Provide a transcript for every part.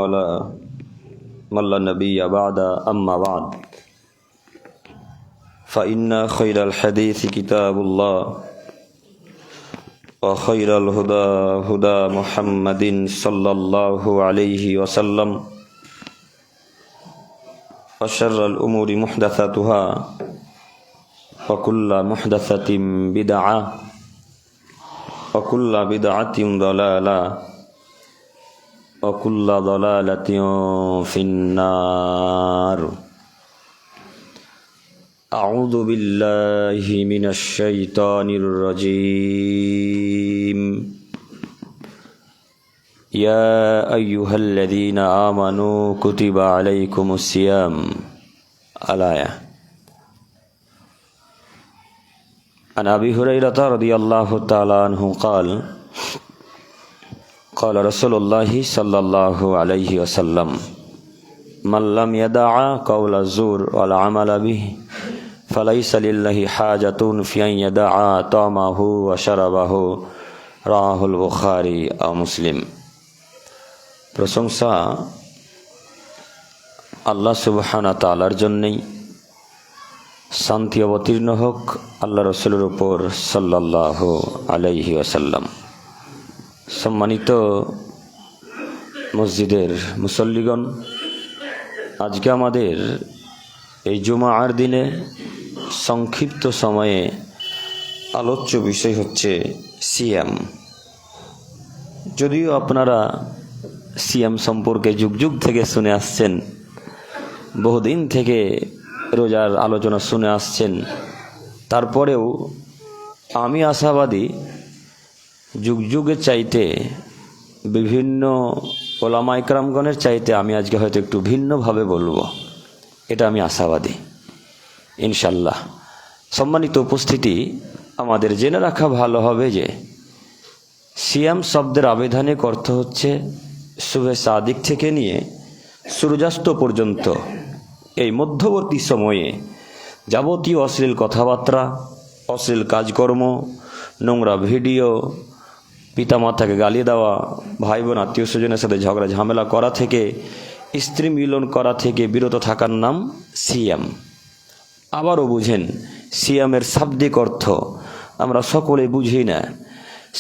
على من لا نبي بعد أما بعد فإن خير الحديث كتاب الله وخير الهدى هدى محمد صلى الله عليه وسلم وشر الأمور محدثاتها وكل محدثة بدعة وكل بدعة ضلالة وكل ضلالة في النار أعوذ بالله من الشيطان الرجيم يا أيها الذين آمنوا كتب عليكم الصيام الآية عن أبي هريرة رضي الله تعالى عنه قال قال رسول الله صلى الله عليه وسلم من لم يدع قول الزور والعمل به فليس لله حاجة في أن يدع طعمه وشربه রাহুল বুখারী ও মুসলিম। প্রশংসা আল্লাহ সুবহানাহু ওয়া তাআলার জন্যই, শান্তি অবতীর্ণ হোক আল্লাহ রসুলের উপর সাল্লাল্লাহু আলাইহি ওয়াসাল্লাম। সম্মানিত মসজিদের মুসল্লিগণ, আজকে আমাদের এই জুমার দিনে সংক্ষিপ্ত সময়ে আলোচ্য বিষয় হচ্ছে সিয়াম। যদিও আপনারা সিয়াম সম্পর্কে যুগ যুগ থেকে শুনে আসছেন, বহুদিন থেকে রোজার আলোচনা শুনে আসছেন, তারপরেও আমি আশাবাদী যুগ যুগের চাইতে বিভিন্ন ওলামা ইকরামগণের চাইতে আমি আজকে হয়তো একটু ভিন্নভাবে বলবো, এটা আমি আশাবাদী ইনশাল্লাহ। সম্মানিত উপস্থিতি, আমাদের জেনে রাখা ভালো হবে যে সিয়াম শব্দের আবিধানিক অর্থ হচ্ছে সুবহে সাদিক থেকে নিয়ে সূর্যাস্ত পর্যন্ত এই মধ্যবর্তী সময়ে যাবতীয় অশ্লীল কথাবার্তা, অশ্লীল কাজকর্ম, নোংরা ভিডিও, পিতামাতাকে গালি দেওয়া, ভাই বোন আত্মীয় স্বজনের সাথে ঝগড়া ঝামেলা করা থেকে, স্ত্রী মিলন করা থেকে বিরত থাকার নাম সিয়াম। আবারও বুঝেন, সিয়ামের শাব্দিক অর্থ আমরা সকলে বুঝি না।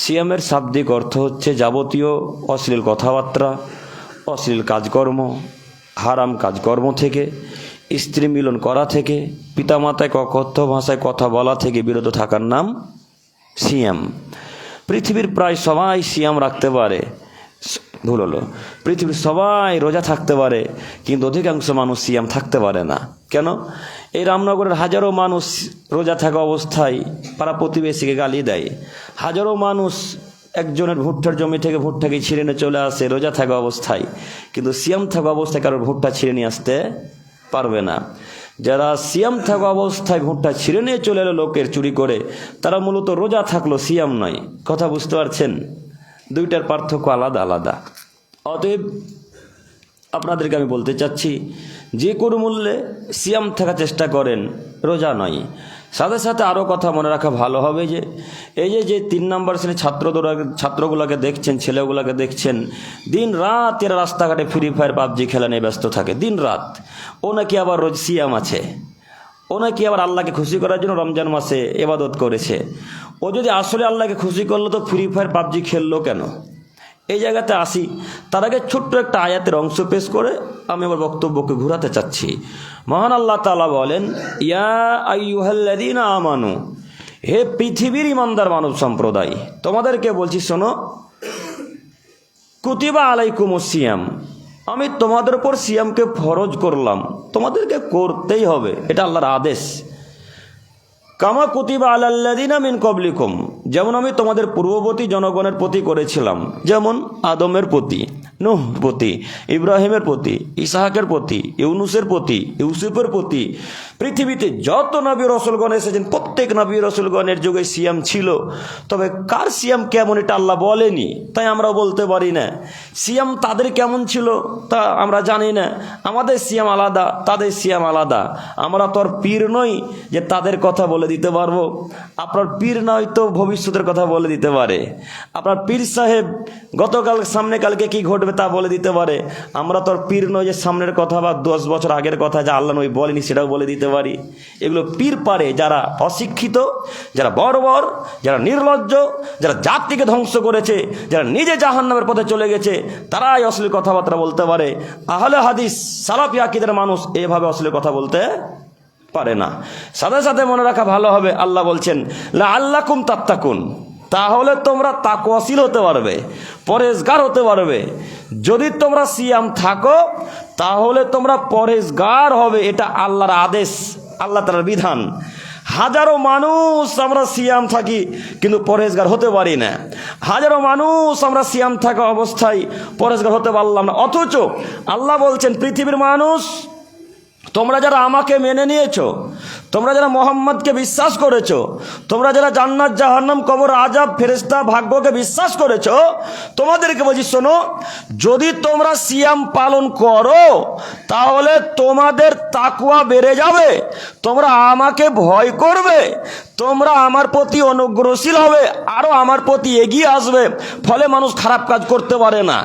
সিয়ামের শাব্দিক অর্থ হচ্ছে যাবতীয় অশ্লীল কথাবার্তা, অশ্লীল কাজকর্ম, হারাম কাজকর্ম থেকে, স্ত্রী মিলন করা থেকে, পিতামাতায় অকথ্য ভাষায় কথা বলা থেকে বিরত থাকার নাম সিয়াম। পৃথিবীর প্রায় সবাই সিয়াম রাখতে পারে, ভুল হলো, পৃথিবীর সবাই রোজা থাকতে পারে, কিন্তু অধিকাংশ মানুষ সিয়াম থাকতে পারে না। কেন? এই রামনগরের হাজারো মানুষ রোজা থাকা অবস্থায় পাড়া প্রতিবেশীকে গালি দেয়, হাজারো মানুষ একজনের ভুট্টার জমি থেকে ভুট্টাকে ছিঁড়ে নিয়ে চলে আসে রোজা থাকা অবস্থায়, কিন্তু সিয়াম থাকা অবস্থায় কারোর ভুট্টা ছিঁড়ে নিয়ে আসতে পারবে না। যারা সিয়াম থাকা অবস্থায় ভুট্টা ছিঁড়ে নিয়ে চলে এলো লোকের চুরি করে, তারা মূলত রোজা থাকলো, সিয়াম নয়। কথা বুঝতে পারছেন? দুইটার পার্থক্য আলাদা আলাদা। অতএব আপনাদেরকে আমি বলতে চাচ্ছি, যে কোনো মূল্যে সিয়াম থাকার চেষ্টা করেন, রোজা নয়। সাথে সাথে আরও কথা মনে রাখা ভালো হবে যে এই যে 3 নম্বর শ্রেণীর ছাত্রগুলোকে দেখছেন, ছেলেগুলোকে দেখছেন, দিন রাত এরা রাস্তাঘাটে ফ্রি ফায়ার পাবজি খেলা নিয়ে ব্যস্ত থাকে, দিন রাত। ও নাকি আবার রোজ সিয়াম আছে, ও নাকি আবার আল্লাহকে খুশি করার জন্য রমজান মাসে ইবাদত করেছে। ও যদি আসলে আল্লাহকে খুশি করলো তো ফ্রি ফায়ার পাবজি খেললো কেন? এই জায়গাতে আসি। তার আগে ছোট্ট একটা আয়াতের অংশ পেশ করে আমি আমার বক্তব্যকে ঘুরাতে চাচ্ছি। মহান আল্লাহ তাআলা বলেন, ইয়া আইয়ুহাল্লাযীনা আমানু, হে পৃথিবীর ইমানদার মানব সম্প্রদায়, তোমাদেরকে বলছি শোনো, কুতিবা আলাইকুমুস সিয়াম, আমি তোমাদের উপর সিয়ামকে ফরজ করলাম, তোমাদেরকে করতেই হবে, এটা আল্লাহর আদেশ। কামা কুতিবা আলাল্লাযীনা মিন ক্বাবলিকুম, যেমন আমি তোমাদের পূর্ববর্তী জনগণের প্রতি করেছিলাম, যেমন আদমের প্রতি, নূহ প্রতি, ইব্রাহিমের প্রতি, ইসহাকের প্রতি, ইউনুসের প্রতি, ইউসুফের প্রতি। পৃথিবীতে যত নবী রাসূলগণ এসেছেন প্রত্যেক নবী রাসূলগণের যুগে সিয়াম ছিল, তবে কার সিয়াম কেমন এটা আল্লাহ বলেনি, তাই আমরা বলতে পারি না। সিয়াম তাদের কেমন ছিল তা আমরা জানি না। আমাদের সিয়াম আলাদা, তাদের সিয়াম আলাদা। আমরা তো আর পীর নই যে তাদের কথা বলে দিতে পারবো। আপনার পীর নয় তো ভবিষ্যতের কথা বলে দিতে পারে। আপনার পীর সাহেব গতকাল সামনে কালকে কি ঘটবে বলবে তা বলে দিতে পারে। আমরা তো আর পীর নয় যে সামনের কথা বা 10 বছর আগের কথা যা আল্লাহ নবী বলেনি সেটাও বলে দিতে পারি। এগুলো পীর পারে যারা অশিক্ষিত, যারা বর্বর, যারা নির্লজ্জ, যারা জাতিকে ধ্বংস করেছে, যারা নিজে জাহান্নামের পথে চলে গেছে, তারাই অশ্লীল কথাবার্তা বলতে পারে। আহলে হাদিস সালাফি আকীদার মানুষ এভাবে অশ্লীল কথা বলতে পারে না। সাথে সাথে মনে রাখা ভালো হবে, আল্লাহ বলছেন লাআল্লাকুম তাত্তাকুন, তাহলে তোমরা তাকওয়াশীল হতে পারবে, পরেজগার হতে পারবে। যদি তোমরা সিয়াম থাকো তাহলে তোমরা পরেজগার হবে, এটা আল্লাহর আদেশ, আল্লাহ তাআলার বিধান। হাজারো মানুষ আমরা সিয়াম থাকি কিন্তু পরেজগার হতে পারি না। হাজারো মানুষ আমরা সিয়াম থাকা অবস্থায় পরেজগার হতে পারলাম না। অথচ আল্লাহ বলছেন পৃথিবীর মানুষ, তোমরা যারা আমাকে মেনে নিয়েছো, তোমরা যারা মোহাম্মদকে বিশ্বাস করেছো, তোমরা যারা জান্নাত জাহান্নাম কবর আযাব ফেরেশতা ভাগ্যকে বিশ্বাস করেছো, তোমাদেরকে বলছি শোনো, যদি তোমরা সিয়াম পালন করো তাহলে তোমাদের তাকওয়া বেড়ে যাবে, তোমরা আমাকে ভয় করবে, তোমরা আমার প্রতি অনুগ্রহশীল হবে, আরো আমার প্রতি এগিয়ে আসবে, ফলে মানুষ খারাপ কাজ করতে পারে না।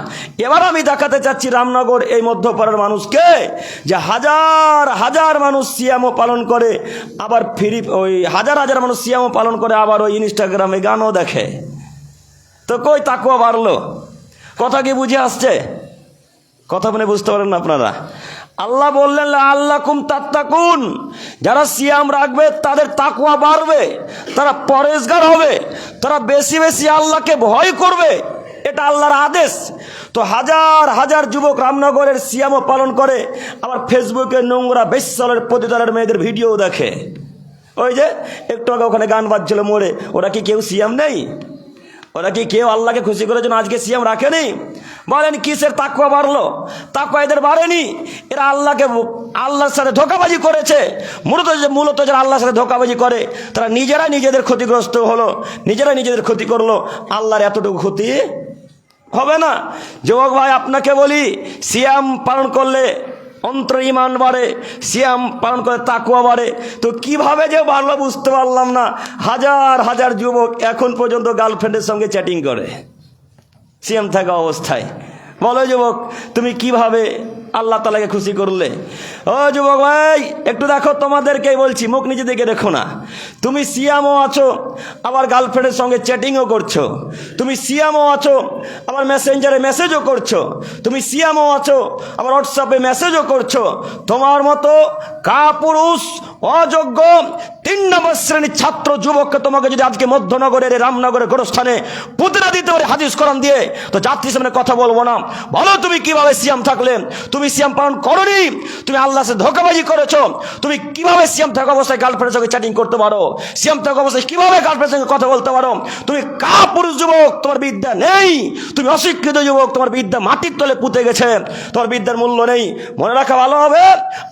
এবার আমি দেখাতে চাচ্ছি রামনগর এই মধ্যপাড়ার মানুষকে যে হাজার হাজার মানুষ সিয়ামও পালন করে, আবার ওই হাজার হাজার মানুষ সিয়ামও পালন করে, আবার ওই ইনস্টাগ্রামে গানও দেখে। তো কই তাকওয়া বাড়লো? কথা কি বুঝে আসছে? কথা মানে বুঝতে পারেন না আপনারা? আল্লাহ বললেন লাআল্লাকুম তাত্তাকুন, যারা সিয়াম রাখবে তাদের তাকওয়া বাড়বে, তারা পরেজগার হবে, তারা বেশি বেশি আল্লাহকে ভয় করবে, এটা আল্লাহর আদেশ। তো হাজার হাজার যুবক রামনগরের সিয়ামও পালন করে, আবার ফেসবুকে নোংরা বেশ্যালের পতিতালের মেয়েদের ভিডিও দেখে। ওই যে একটু আগে ওখানে গান বাজছিল মোড়ে, ওরা কি কেউ সিয়াম নেই? ওরা কি কেউ আল্লাহকে খুশি করার জন্য আজকে সিয়াম রাখেনি? বলেন কিসের তাকওয়া বাড়লো? তাকওয়া এদের বাড়েনি। এরা আল্লাহর সাথে ধোঁকাবাজি করেছে। মূলত যারা আল্লাহর সাথে ধোঁকাবাজি করে তারা নিজেরা নিজেদের ক্ষতিগ্রস্ত হলো, নিজেরা নিজেদের ক্ষতি করলো, আল্লাহর এতটুকু ক্ষতি হবে না। যুবক ভাই আপনাকে বলি, সিয়াম পালন করলে অন্তর ঈমান বাড়ে, সিয়াম পালন করে তাকওয়া বাড়ে। তো কিভাবে যে বাড়লো বুঝতে পারলাম না। হাজার হাজার যুবক এখন পর্যন্ত গার্লফ্রেন্ডের সঙ্গে চ্যাটিং করে সিয়াম থাকা অবস্থায়। বলো যুবক, তুমি কিভাবে আল্লাহ তাআলাকে খুশি করলে? ও যুবক ভাই একটু দেখো, তোমাদেরকেই বলছি, মুখ নিজে দিকে দেখো না। তুমি সিয়ামও আছো, আবার গার্লফ্রেন্ডের সঙ্গে চ্যাটিংও করছো। তুমি সিয়ামও আছো, আবার মেসেঞ্জারে মেসেজও করছো। তুমি সিয়ামও আছো, আবার হোয়াটসঅ্যাপে মেসেজও করছো। তোমার মতো কাপুরুষ অযোগ্য 3 নম্বর শ্রেণীর ছাত্র যুবককে তোমাকে যদি আজকে মধ্যনগরের রামনগরের গোরস্থানে পুতনা দিতে পারে হাদিস কোরআন দিয়ে, তো জাতির সামনে কথা বলবো না। বলো তুমি কিভাবে সিয়াম থাকলে? তুমি সিয়াম পালন করনি, তুমি আল্লাহর সাথে ধোঁকাবাজি করেছো। তুমি কিভাবে সিয়াম থাকা অবস্থায় গার্লফ্রেন্ডের সঙ্গে চ্যাটিং করতে পারো? সিয়াম থাকা অবস্থায় কিভাবে গার্লফ্রেন্ডের সঙ্গে কথা বলতে পারো? তুমি কাপুরুষ যুবক, তোমার বিদ্যা নেই। তুমি অশিক্ষিত যুবক, তোমার বিদ্যা মাটির তলে পুঁতে গেছে, তোমার বিদ্যার মূল্য নেই। মনে রাখা ভালো হবে,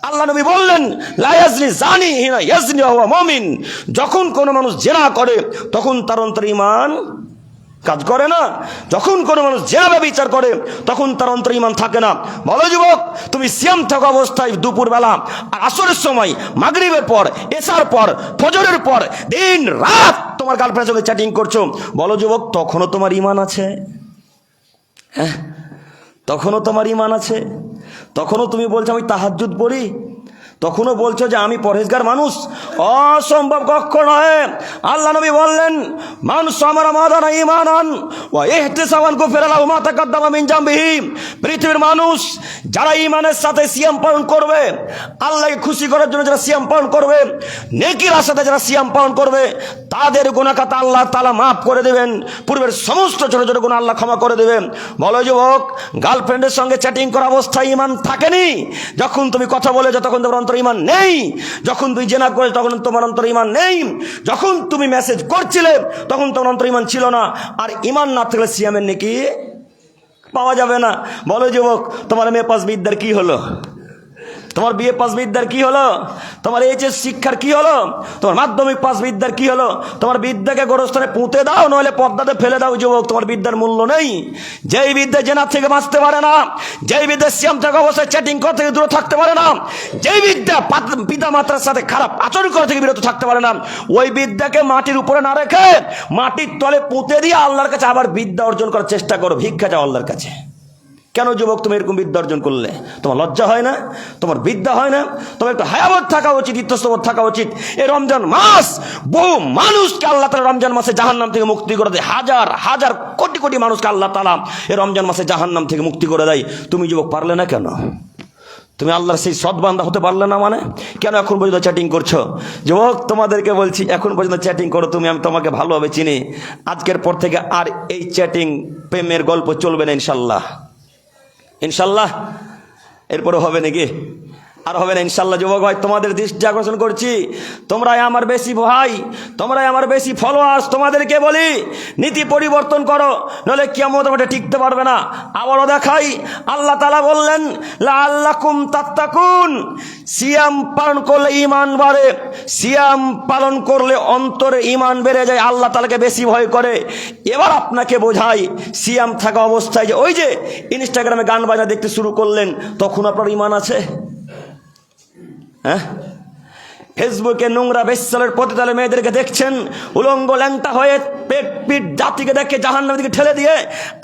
আল্লাহ নবী বললেন লা ইয়াজনি জানি হিনা ইয়াজনি ওয়া হুয়া মুমিন, যখন কোনো মানুষ জেনা করে তখন তার অন্তরে ঈমান কাজ করে না। যখন কোনো মানুষ জেনা বিচার করে তখন তার অন্তরে ঈমান থাকে না। বলো যুবক, তুমি সিয়াম থাকা অবস্থায় দুপুরবেলা আর আসরের সময়, মাগরিবের পর, এশার পর, ফজরের পর দিন রাত তোমার গার্লফ্রেন্ডের সঙ্গে চ্যাটিং করছো, বলো যুবক তখনও তোমার ঈমান আছে? হ্যাঁ, তখনও তোমার ঈমান আছে? তখনও তুমি বলছো আমি তাহাজ্জুদ পড়ি, তখনও বলছো যে আমি পরহেজগার মানুষ? অসম্ভব, কখনো নয়। আল্লাহ নবী বললেন মান সামারা মাদানা ঈমানান ওয়া ইহতিসাবান গুফিরা লাহু মা তাকাদ্দামা মিন জামবিহি, পৃথিবীর মানুষ যারা ঈমানের সাথে সিয়াম পালন করবে, আল্লাহকে খুশি করার জন্য যারা সিয়াম পালন করবে, নেকির আশাতে যারা সিয়াম পালন করবে, তাদের গুনাহ খাতা আল্লাহ তাআলা মাফ করে দেবেন, পূর্বের সমস্ত ছোট ছোট গুনাহ আল্লাহ ক্ষমা করে দেবেন। বলো যুবক, গার্লফ্রেন্ডের সঙ্গে চ্যাটিং করা অবস্থায় ঈমান থাকেনি? যখন তুমি কথা বলেছো তখন তোমার অন্তরে ঈমান নেই। যখন তুমি জেনা করেছো তখন তোমার অন্তরে ঈমান নেই। যখন তুমি মেসেজ করছিলে তখন তোমার অন্তরে ঈমান ছিল না। আর ঈমান না থাকলে সিয়ামের নেকি পাওয়া যাবে না। বলো যুবক, তোমার মেয়ে পাস বিদ্যার কি হলো? তোমার বিএ পাস বিদ্যার কি হলো? তোমার এইচএস শিক্ষার কি হলো? তোমার মাধ্যমিক পাস বিদ্যার কি হলো? তোমার বিদ্যাকে গোরস্থানে পুঁতে দাও, নইলে পদ্মাতে ফেলে দাও যুবক, তোমার বিদ্যার মূল্য নেই। যেই বিদ্যা জেনার থেকে বাঁচতে পারে না, যেই বিদ্যা সিয়াম থাকা অবস্থায় চ্যাটিং করা থেকে দূরে থাকতে পারে না, যেই বিদ্যা পিতা মাতার সাথে খারাপ আচরণ করা থেকে বিরত থাকতে পারে না, ওই বিদ্যাকে মাটির উপরে না রেখে মাটির তলে পুঁতে দিয়ে আল্লাহর কাছে আবার বিদ্যা অর্জন করার চেষ্টা করো, ভিক্ষা চাও আল্লাহর কাছে। কেন যুবক তুমি এরকম বিদ্যা অর্জন করলে? তোমার লজ্জা হয় না? তোমার বিদ্যা হয় না? তোমার একটু হায়াবত থাকা উচিত, ইত্যস্তবোধ থাকা উচিত। এই রমজান মাস বহু মানুষকে আল্লাহ তাআলা রমজান মাসে জাহান্নাম থেকে মুক্তি করে দেয়। হাজার হাজার কোটি কোটি মানুষকে আল্লাহ তাআলা এই রমজান মাসে জাহান্নাম থেকে মুক্তি করে দেয়। তুমি যুবক পারলে না কেন? তুমি আল্লাহর সেই সৎবান্দা হতে পারলে না? মানে কেন এখন পর্যন্ত চ্যাটিং করছো? যুবক তোমাদেরকে বলছি, এখন পর্যন্ত চ্যাটিং করো তুমি, আমি তোমাকে ভালোভাবে চিনি। আজকের পর থেকে আর এই চ্যাটিং প্রেমের গল্প চলবে না ইনশাল্লাহ। ইনশাল্লাহ এরপরে হবে নাকি? আর হবে না ইনশাল্লাহ। যুবক ভাই, তোমাদের দৃষ্টি আকর্ষণ করছি, তোমরাই আমার বেশি ভাই, তোমরাই আমার বেশি ফলোয়ার্স। তোমাদেরকে বলি নীতি পরিবর্তন করো, নইলে কিয়ামত মাঠে টিকতে পারবে না। আবারও দেখাই, আল্লাহ তাআলা বললেন লাআল্লাকুম তাত্তাকুন, সিয়াম পালন করলে ঈমান বাড়ে, সিয়াম পালন করলে অন্তরে ঈমান বেড়ে যায়, আল্লাহ তাআলাকে বেশি ভয় করে। এবার আপনাকে বোঝাই, সিয়াম থাকা অবস্থায় যে ওই যে ইনস্টাগ্রামে গান বাজনা দেখতে শুরু করলেন, তখন আপনার ঈমান আছে? হ্যাঁ, ফেসবুকে নোংরা বেশ্যালের পতিতালে মেয়েদেরকে দেখছেন, উলঙ্গ ল্যাংটা হয়ে পেট পিট জাতিকে দেখে জাহান্নামের দিকে ঠেলে দিয়ে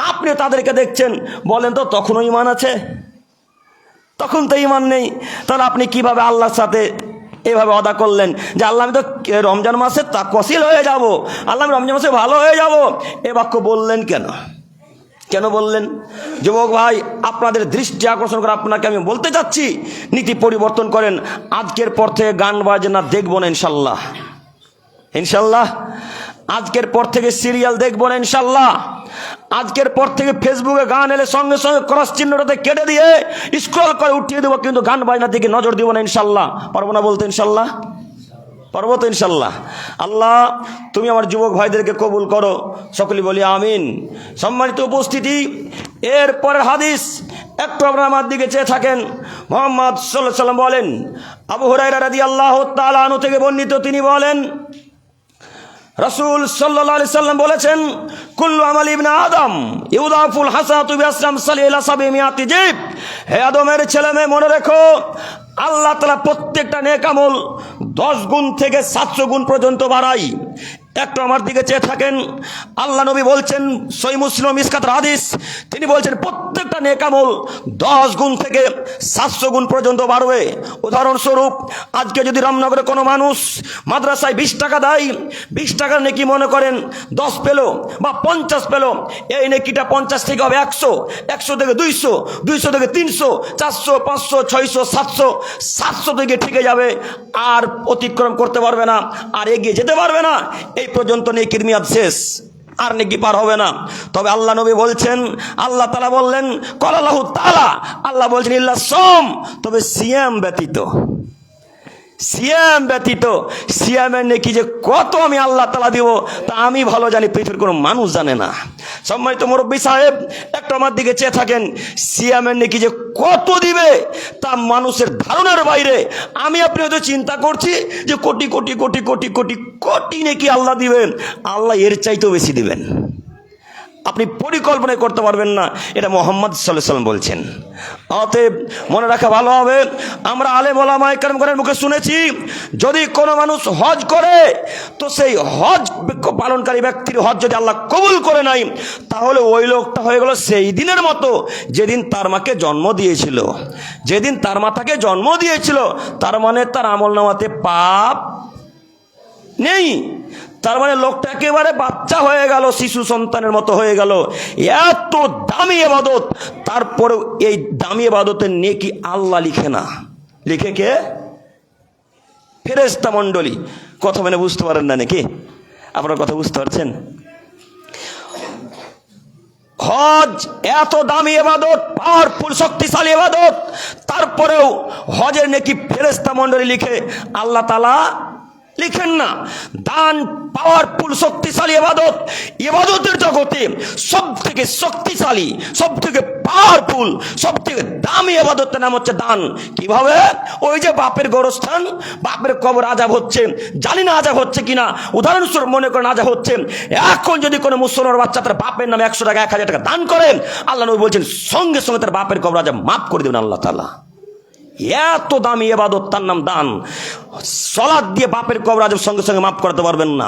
আপনি তাদেরকে দেখছেন, বলেন তো তখনও ঈমান আছে? তখন তো ঈমান নেই। তাহলে আপনি কিভাবে আল্লাহর সাথে এভাবে ওয়াদা করলেন যে আল্লাহ আমি তো রমজান মাসে তাকওয়াশীল হয়ে যাব, আল্লাহ আমি রমজান মাসে ভালো হয়ে যাব? এ বাক্য বললেন কেন? কেন বললেন? যুবক ভাই, আপনাদের দৃষ্টি আকর্ষণ করে আপনাকে আমি বলতে চাচ্ছি, নীতি পরিবর্তন করেন। আজকের পর থেকে গান বাজনা দেখবো না ইনশাল্লাহ। ইনশাল্লাহ আজকের পর থেকে সিরিয়াল দেখবো না ইনশাল্লাহ। আজকের পর থেকে ফেসবুকে গান এলে সঙ্গে সঙ্গে ক্রস চিহ্নটাতে কেটে দিয়ে স্ক্রল করে উঠিয়ে দেবো, কিন্তু গান বাজনার দিকে নজর দিব না ইনশাল্লাহ। পারবো না বলতে ইনশাল্লাহ? পারবো তো ইনশাল্লাহ? আল্লাহ তুমি আমার যুবক ভাইদেরকে কবুল করো, সকলে বলি আমিন। সম্মানিত উপস্থিতি, এরপরের হাদিস একটু আপনারা আমার দিকে চেয়ে থাকেন। মুহাম্মদ সাল্লাল্লাহু আলাইহি ওয়াসাল্লাম বলেন, আবু হুরায়রা রাদিয়াল্লাহু তাআলা আনহু থেকে বর্ণিত, তিনি বলেন রাসূল সাল্লাল্লাহু আলাইহি ওয়াসাল্লাম বলেছেন, কুল্লু আমালি ইবনে আদম ইউদাফুল হাসানাতু বিআশরি আমসালি ইলা 700 জিব। হে আদমের ছেলে মেয়ে, মনে রেখো আল্লাহ তাআলা প্রত্যেকটা নেক আমল 10 গুণ থেকে 700 গুণ পর্যন্ত বাড়ায়। একটু আমার দিকে চেয়ে থাকেন। আল্লাহ নবী বলছেন, সহিহ মুসলিম মিসকাতের হাদিস, তিনি বলছেন প্রত্যেকটা নেক আমল 10 গুণ থেকে 700 গুণ পর্যন্ত বাড়বে। উদাহরণস্বরূপ, আজকে যদি রামনগরে কোনো মানুষ মাদ্রাসায় 20 টাকা দেয়, 20 টাকার নেকি মনে করেন 10 পেল বা 50 পেল, এই নেকিটা 50 থেকে হবে 100, 100 থেকে 200, 200 থেকে 300, 400, 500, 600, 700, 700 থেকে ঠিকে যাবে, আর অতিক্রম করতে পারবে না, আর এগিয়ে যেতে পারবে না। এই পর্যন্ত নেকির মেয়াদ শেষ, আর নেকি পার হবে না। তবে আল্লাহ নবী বলছেন, আল্লাহ তাআলা বললেন, ক্বালাল্লাহু তাআলা, আল্লাহ বলছেন ইল্লা সাম, তবে সিয়াম ব্যতীত, সিয়াম ব্যতীত। সিয়ামের নেকি যে কত আমি আল্লাহ তাআলা দিব তা আমি ভালো জানি, পৃথিবীর কোনো মানুষ জানে না। সম্মানিত মুরব্বী সাহেব, একটু আমার দিকে চেয়ে থাকেন, সিয়ামের নেকি যে কত দিবে তা মানুষের ধারণার বাইরে। আমি আপনি হয়তো চিন্তা করছি যে কোটি কোটি কোটি কোটি কোটি কোটি নেকি আল্লাহ দিবেন, আল্লাহ এর চাইতেও বেশি দিবেন। আপনি পরিকল্পনা করতে পারবেন না, এটা মুহাম্মদ সাল্লাল্লাহু আলাইহি ওয়াসাল্লাম বলছেন। অতএব মনে রাখা ভালো হবে, আমরা আলেম ওলামা ইকরামগণের মুখে শুনেছি, যদি কোনো মানুষ হজ করে তো সেই হজ পালনকারী ব্যক্তির হজ যদি আল্লাহ কবুল করে নাই, তাহলে ওই লোকটা হয়ে গেল সেই দিনের মতো যেদিন তার মাকে জন্ম দিয়েছিল। যেদিন তার মা তাকে জন্ম দিয়েছিল, তার মানে তার আমলনামাতে পাপ নেই। তার মানে লোকটা একেবারে বাচ্চা হয়ে গেল, শিশু সন্তানের মতো হয়ে গেল। এত দামি ইবাদত, তারপরেও এই দামি ইবাদতের নেকি আল্লাহ লিখে না। লিখে কে? ফেরেশতা মণ্ডলী। কথা মানে বুঝতে পারেন না নাকি? আপনারা কথা বুঝতে পারছেন? হজ এত দামি ইবাদত, পাওয়ারফুল শক্তিশালী ইবাদত, তারপরেও হজের নেকি ফেরেশতা মণ্ডলী লিখে, আল্লাহ তাআলা লিখেন না। দান পাওয়ারফুল শক্তিশালী ইবাদত, ইবাদতের জগতে সব থেকে শক্তিশালী, সব থেকে পাওয়ারফুল, সব থেকে দামি ইবাদতের নাম হচ্ছে দান। কিভাবে? ওই যে বাপের গোরস্থান, বাপের কবর আযাব হচ্ছে, জানি না আযাব হচ্ছে কিনা, উদাহরণস্বরূপ মনে করেন আযাব হচ্ছে। এখন যদি কোনো মুসলমান বাচ্চা তার বাপের নামে 100 টাকা 1000 টাকা দান করেন, আল্লাহ নবী বলছেন সঙ্গে সঙ্গে তার বাপের কবর আযাব মাফ করে দেবেন আল্লাহ তাআলা। এত দামি ইবাদত, তার নাম দান। সালাত দিয়ে বাপের কবর আজব সঙ্গে সঙ্গে মাফ করতে পারবেন না,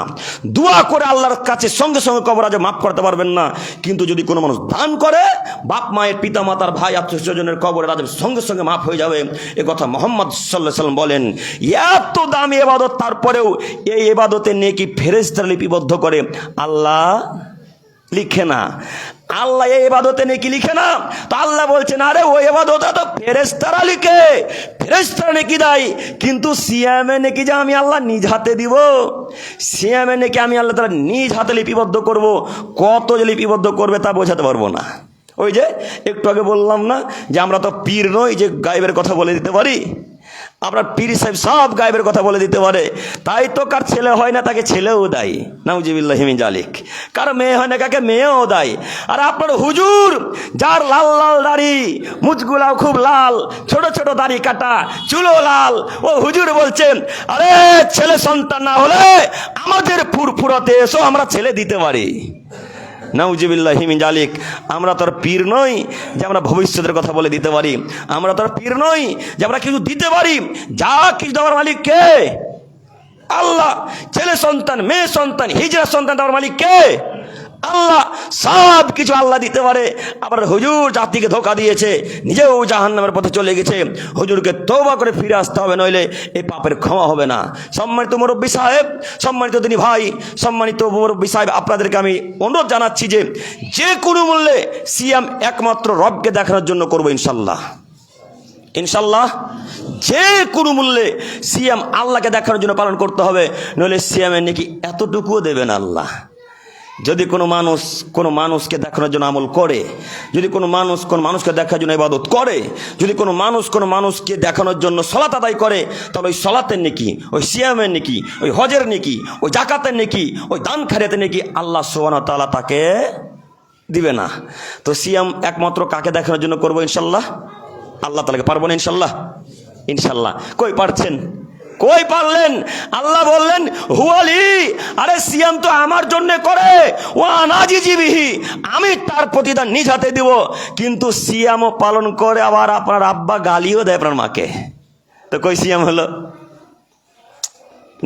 দোয়া করে আল্লাহর কাছে সঙ্গে সঙ্গে কবর আজব মাফ করতে পারবেন না। কিন্তু যদি কোনো মানুষ দান করে, বাপ মায়ের, পিতা মাতার, ভাই আত্মীয় স্বজনের কবরের আজব সঙ্গে সঙ্গে মাফ হয়ে যাবে। এ কথা মুহাম্মদ সাল্লাল্লাহু আলাইহি ওয়াসাল্লাম বলেন। এত দামি ইবাদত, তারপরেও এই ইবাদতে নেকি ফেরেশতারা লিপিবদ্ধ করে, আল্লাহ লিখে না। আল্লাহ এই ইবাদতে নেকি লিখে না, তো আল্লাহ বলছেন আরে ওই ইবাদতে তো ফেরেশতারা লিখে, ফেরেশতারা নেকি দেয়, কিন্তু সিয়ামে নেকি যে আমি আল্লাহ নিজ হাতে দিব, সিয়ামে নেকি আমি আল্লাহ তাআলা নিজ হাতে লিপিবদ্ধ করব। কত যে লিপিবদ্ধ করবে তা বোঝাতে পারবো না। ওই যে একটু আগে বললাম না যে আমরা তো পীর নই যে গায়েবের কথা বলে দিতে পারি। আপনার পীর সাহেব সব গায়েবের কথা বলে দিতে পারে, তাই তো কার ছেলে হয় না তাকে ছেলেও দেয়, নাউজুবিল্লাহি মিন জালিক। কার মেয়ে হয় না কাকে মেয়েও দেয়। আর আপনার হুজুর যার লাল লাল দাড়ি, মুচগুলাও খুব লাল, ছোট ছোট দাড়ি কাটা, চুলও লাল, ও হুজুর বলছেন আরে ছেলে সন্তান না হলে আমাদের ফুরফুরাতে এসো, আমরা ছেলে দিতে পারি। নাউজুবিল্লাহি মিন জালিক। আমরা তো আর পীর নই যে আমরা ভবিষ্যতের কথা বলে দিতে পারি, আমরা তো আর পীর নই যে আমরা কিছু দিতে পারি। যা কিছু দেওয়ার মালিক কে? আল্লাহ। ছেলে সন্তান, মেয়ে সন্তান, হিজড়া সন্তান দেওয়ার মালিক কে? আল্লাহ। সব কিছু আল্লাহ দিতে পারে। আবার হুজুর জাতিকে ধোঁকা দিয়েছে, নিজেও জাহান্নামের পথে চলে গেছে। হুজুরকে তওবা করে ফিরে আসতে হবে, নইলে এই পাপের ক্ষমা হবে না। সম্মানিত মুরব্বী সাহেব, সম্মানিত দিনী ভাই, সম্মানিত মুরব্বী সাহেব, আপনাদেরকে আমি অনুরোধ জানাচ্ছি যে যে কোনো মূল্যে সিয়াম একমাত্র রবকে দেখানোর জন্য করবো ইনশাল্লাহ। ইনশাল্লাহ যে কোনো মূল্যে সিয়াম আল্লাহকে দেখানোর জন্য পালন করতে হবে, নইলে সিয়ামের নাকি এতটুকুও দেবেন আল্লাহ। যদি কোনো মানুষকে দেখানোর জন্য আমল করে, যদি কোনো মানুষকে দেখার জন্য ইবাদত করে, যদি কোনো মানুষকে দেখানোর জন্য সালাত আদায় করে, তাহলে ওই সালাতের নেকি, ওই সিয়ামের নেকি, ওই হজের নেকি, ওই জাকাতের নেকি, ওই দান খায়রাতের নেকি আল্লাহ সুবহানাহু ওয়া তাআলা তাকে দিবে না। তো সিয়াম একমাত্র কাকে দেখানোর জন্য করবো ইনশাল্লাহ? আল্লাহ তাআলাকে। পারবো না ইনশাল্লাহ? ইনশাল্লাহ। কই পারছেন? কই পারলেন? আল্লাহ বললেন হুয়ালি, আরে সিয়াম তো আমার জন্য করে, ও আনাজি বিহি, আমি তার প্রতিদান নিজ হাতে দিব। কিন্তু সিয়ামও পালন করে, আবার আপনার আব্বা গালিও দেয় আপনার মাকে, তো কই সিয়াম হলো?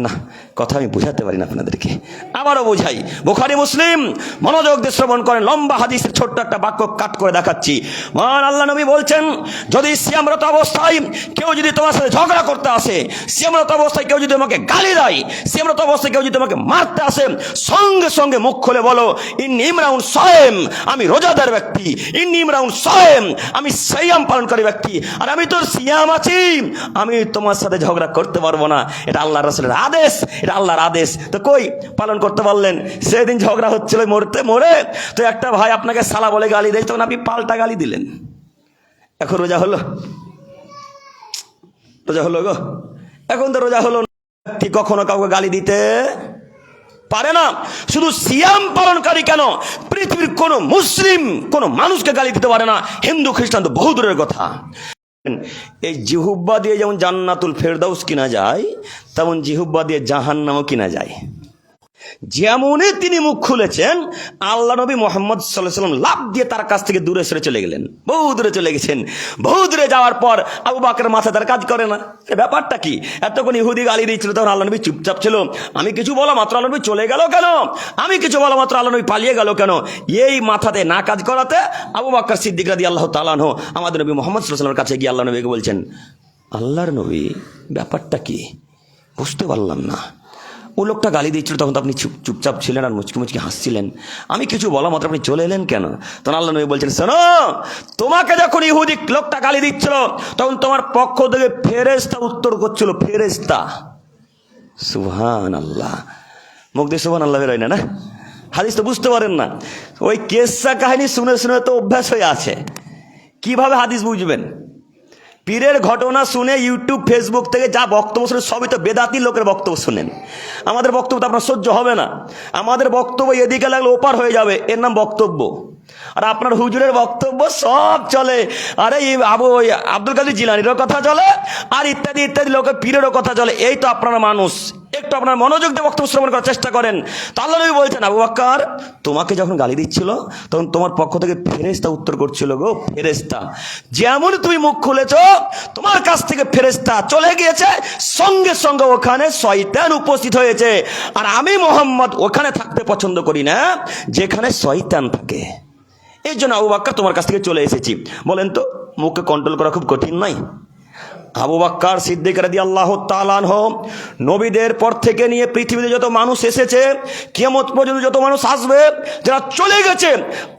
না, কথা আমি বুঝাতে পারি না আপনাদেরকে, আবারও বোঝাই। বুখারী মুসলিম মনোযোগ দিয়ে শ্রবণ করেন, লম্বা হাদিসের ছোট্ট একটা বাক্য কাট করে দেখাচ্ছি। মহান আল্লাহ নবী বলছেন, যদি সিয়ামরত অবস্থায় কেউ যদি তোমার সাথে ঝগড়া করতে আসে, সিয়ামরত অবস্থায় কেউ যদি তোমাকে গালি দেয়, সিয়ামরত অবস্থায় কেউ যদি তোমাকে মারতে আসে, সঙ্গে সঙ্গে মুখ খুলে বলো ইন্নী ইমরাউন সায়েম, আমি রোজাদার ব্যক্তি, ইন্নী ইমরাউন সায়েম, আমি সিয়াম পালনকারী ব্যক্তি, আর আমি তোর সিয়াম আছি, আমি তোমার সাথে ঝগড়া করতে পারবো না। এটা আল্লাহর রাসূলের আদেশ, এটা আল্লাহর আদেশ। তো কই পালন করতে পারলেন? সেদিন ঝগড়া হচ্ছিল মরে, তো একটা ভাই আপনাকে সালা বলে গালি দেয়, তখন আপনি পাল্টা গালি দিলেন। এখন রোজা হলো? রোজা হলো গো? এখন তো রোজা হলো। ঠিক কখনো কাউকে গালি দিতে পারে না। শুধু সিয়াম পালনকারী কেন, পৃথিবীর কোন মুসলিম কোন মানুষকে গালি দিতে পারে না। হিন্দু খ্রিস্টান তো বহু দূরের কথা। এই জিহুব্বা দিয়ে যেমন জান্নাতুল ফেরদাউস কিনা যায়, তেমন জিহুব্বা দিয়ে জাহান্নামও কিনা যায়। যেমনই তিনি মুখ খুলেছেন, আল্লাহ নবী মুহাম্মদ সাল্লাল্লাহু আলাইহি ওয়াসাল্লাম লাফ দিয়ে তার কাছ থেকে দূরে সরে চলে গেলেন। বহু দূরে চলে গেছেন। বহু দূরে যাওয়ার পর আবু বকর মাথা তার কাজ করে না। ব্যাপারটা কি? এতক্ষণ ইহুদি গালি দিচ্ছিল, তখন আল্লাহ নবী চুপচাপ ছিল। আমি কিছু বলা মাত্র আল্লাহ নবী চলে গেল কেন? আমি কিছু বলা মাত্র আল্লাহ নবী পালিয়ে গেল কেন? এই মাথাতে না কাজ করাতে আবু বকর সিদ্দিক রাদিয়াল্লাহু তাআলা আনহু আমাদের নবী মুহাম্মদ সাল্লাল্লাহু আলাইহি ওয়াসাল্লামের কাছে গিয়ে আল্লাহ নবীকে বলছেন, আল্লাহর নবী ব্যাপারটা কি? বুঝতে পারলাম না। ও লোকটা গালি দিচ্ছিল, তখন তো আপনি চুপচাপ ছিলেন আর মুচকি মুচকি হাসছিলেন। আমি কিছু বলা মাত্র আপনি চলে এলেন কেন? তখন আল্লাহ নবী বলছেন, শোনো, তোমাকে যখন ইহুদি লোকটা গালি দিচ্ছিল, তখন তোমার পক্ষ থেকে ফেরেশতা উত্তর করছিল। ফেরেশতা। সুবহানাল্লাহ। মুখ দিয়ে সুবহানাল্লাহ বের হয় না? হাদিস তো বুঝতে পারেন না। ওই কেসা কাহিনী শুনে শুনে তো অভ্যাস হয়ে আছে। কিভাবে হাদিস বুঝবেন? পীরের ঘটনা শুনে ইউটিউব ফেসবুক থেকে যা বক্তব্য শুনে, সবই তো বেদাতি লোকের বক্তব্য শুনেন। আমাদের বক্তব্য তো আপনার সহ্য হবে না। আমাদের বক্তব্য এদিকে লাগলে ওপার হয়ে যাবে, এর নাম বক্তব্য। আর আপনার হুজুরের বক্তব্য সব চলে। আরে আব্দুল কাদের জিলানীরও কথা চলে, আর ইত্যাদি ইত্যাদি লোকের পীরেরও কথা চলে। এই তো আপনারা মানুষ, একটু আপনার মনোযোগ দিয়ে বক্তব্য শ্রবণ করার চেষ্টা করেন। তো আল্লাহ নবী বলছেন, আবু বকর তোমাকে যখন গালি দিচ্ছিল তখন তোমার পক্ষ থেকে ফেরেশতা উত্তর করছিল গো, ফেরেশতা। যেমন তুমি মুখ খুলেছ তোমার কাছ থেকে ফেরেশতা চলে গিয়েছে, সঙ্গে সঙ্গে ওখানে শয়তান উপস্থিত হয়েছে। আর আমি মোহাম্মদ ওখানে থাকতে পছন্দ করি না যেখানে শয়তান থাকে। এই জন্য আবু বকর তোমার কাছ থেকে চলে এসেছি। বলেন তো মুখকে কন্ট্রোল করা খুব কঠিন নয়? আবু বকর সিদ্দিক রাদিয়াল্লাহু তাআলা আনহু নবীদের পর থেকে নিয়ে পৃথিবীতে যত মানুষ এসেছে, কিয়ামত পর্যন্ত যত মানুষ আসবে, যারা চলে গেছে,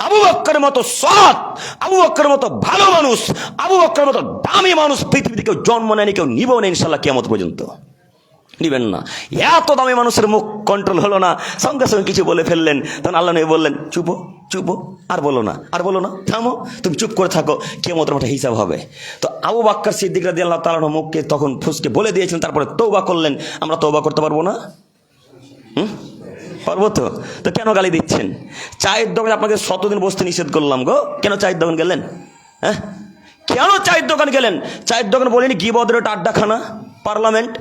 আবু বকরের মতো সৎ, আবু বকরের মতো ভালো মানুষ, আবু বকরের মতো দামি মানুষ পৃথিবীতে কেউ জন্ম নেয়নি, কেউ নিবেও না ইনশাআল্লাহ কিয়ামত পর্যন্ত। নিবেন না। এত দামি মানুষের মুখ কন্ট্রোল হলো না, সঙ্গে সঙ্গে কিছু বলে ফেললেন। তখন আল্লাহ নবী বললেন, চুপো চুপো, আর বলো না, আর বলো না, থামো, তুমি চুপ করে থাকো, কিয়ামতের মাঠে হিসাব হবে। তো আবু বকর সিদ্দিক রাদিয়াল্লাহু তাআলা আনহু মুখকে তখন ফুসকে বলে দিয়েছিলেন, তারপরে তওবা করলেন। আমরা তওবা করতে পারবো না? পারবো তো? তো কেন গালি দিচ্ছেন? চায়ের দোকানে আপনাকে 100 দিন বসতে নিষেধ করলাম গো, কেন চায়ের দোকান গেলেন? হ্যাঁ, কেন চায়ের দোকান গেলেন? চায়ের দোকান বলিনি গীবতের একটা আড্ডাখানা, পার্লামেন্ট।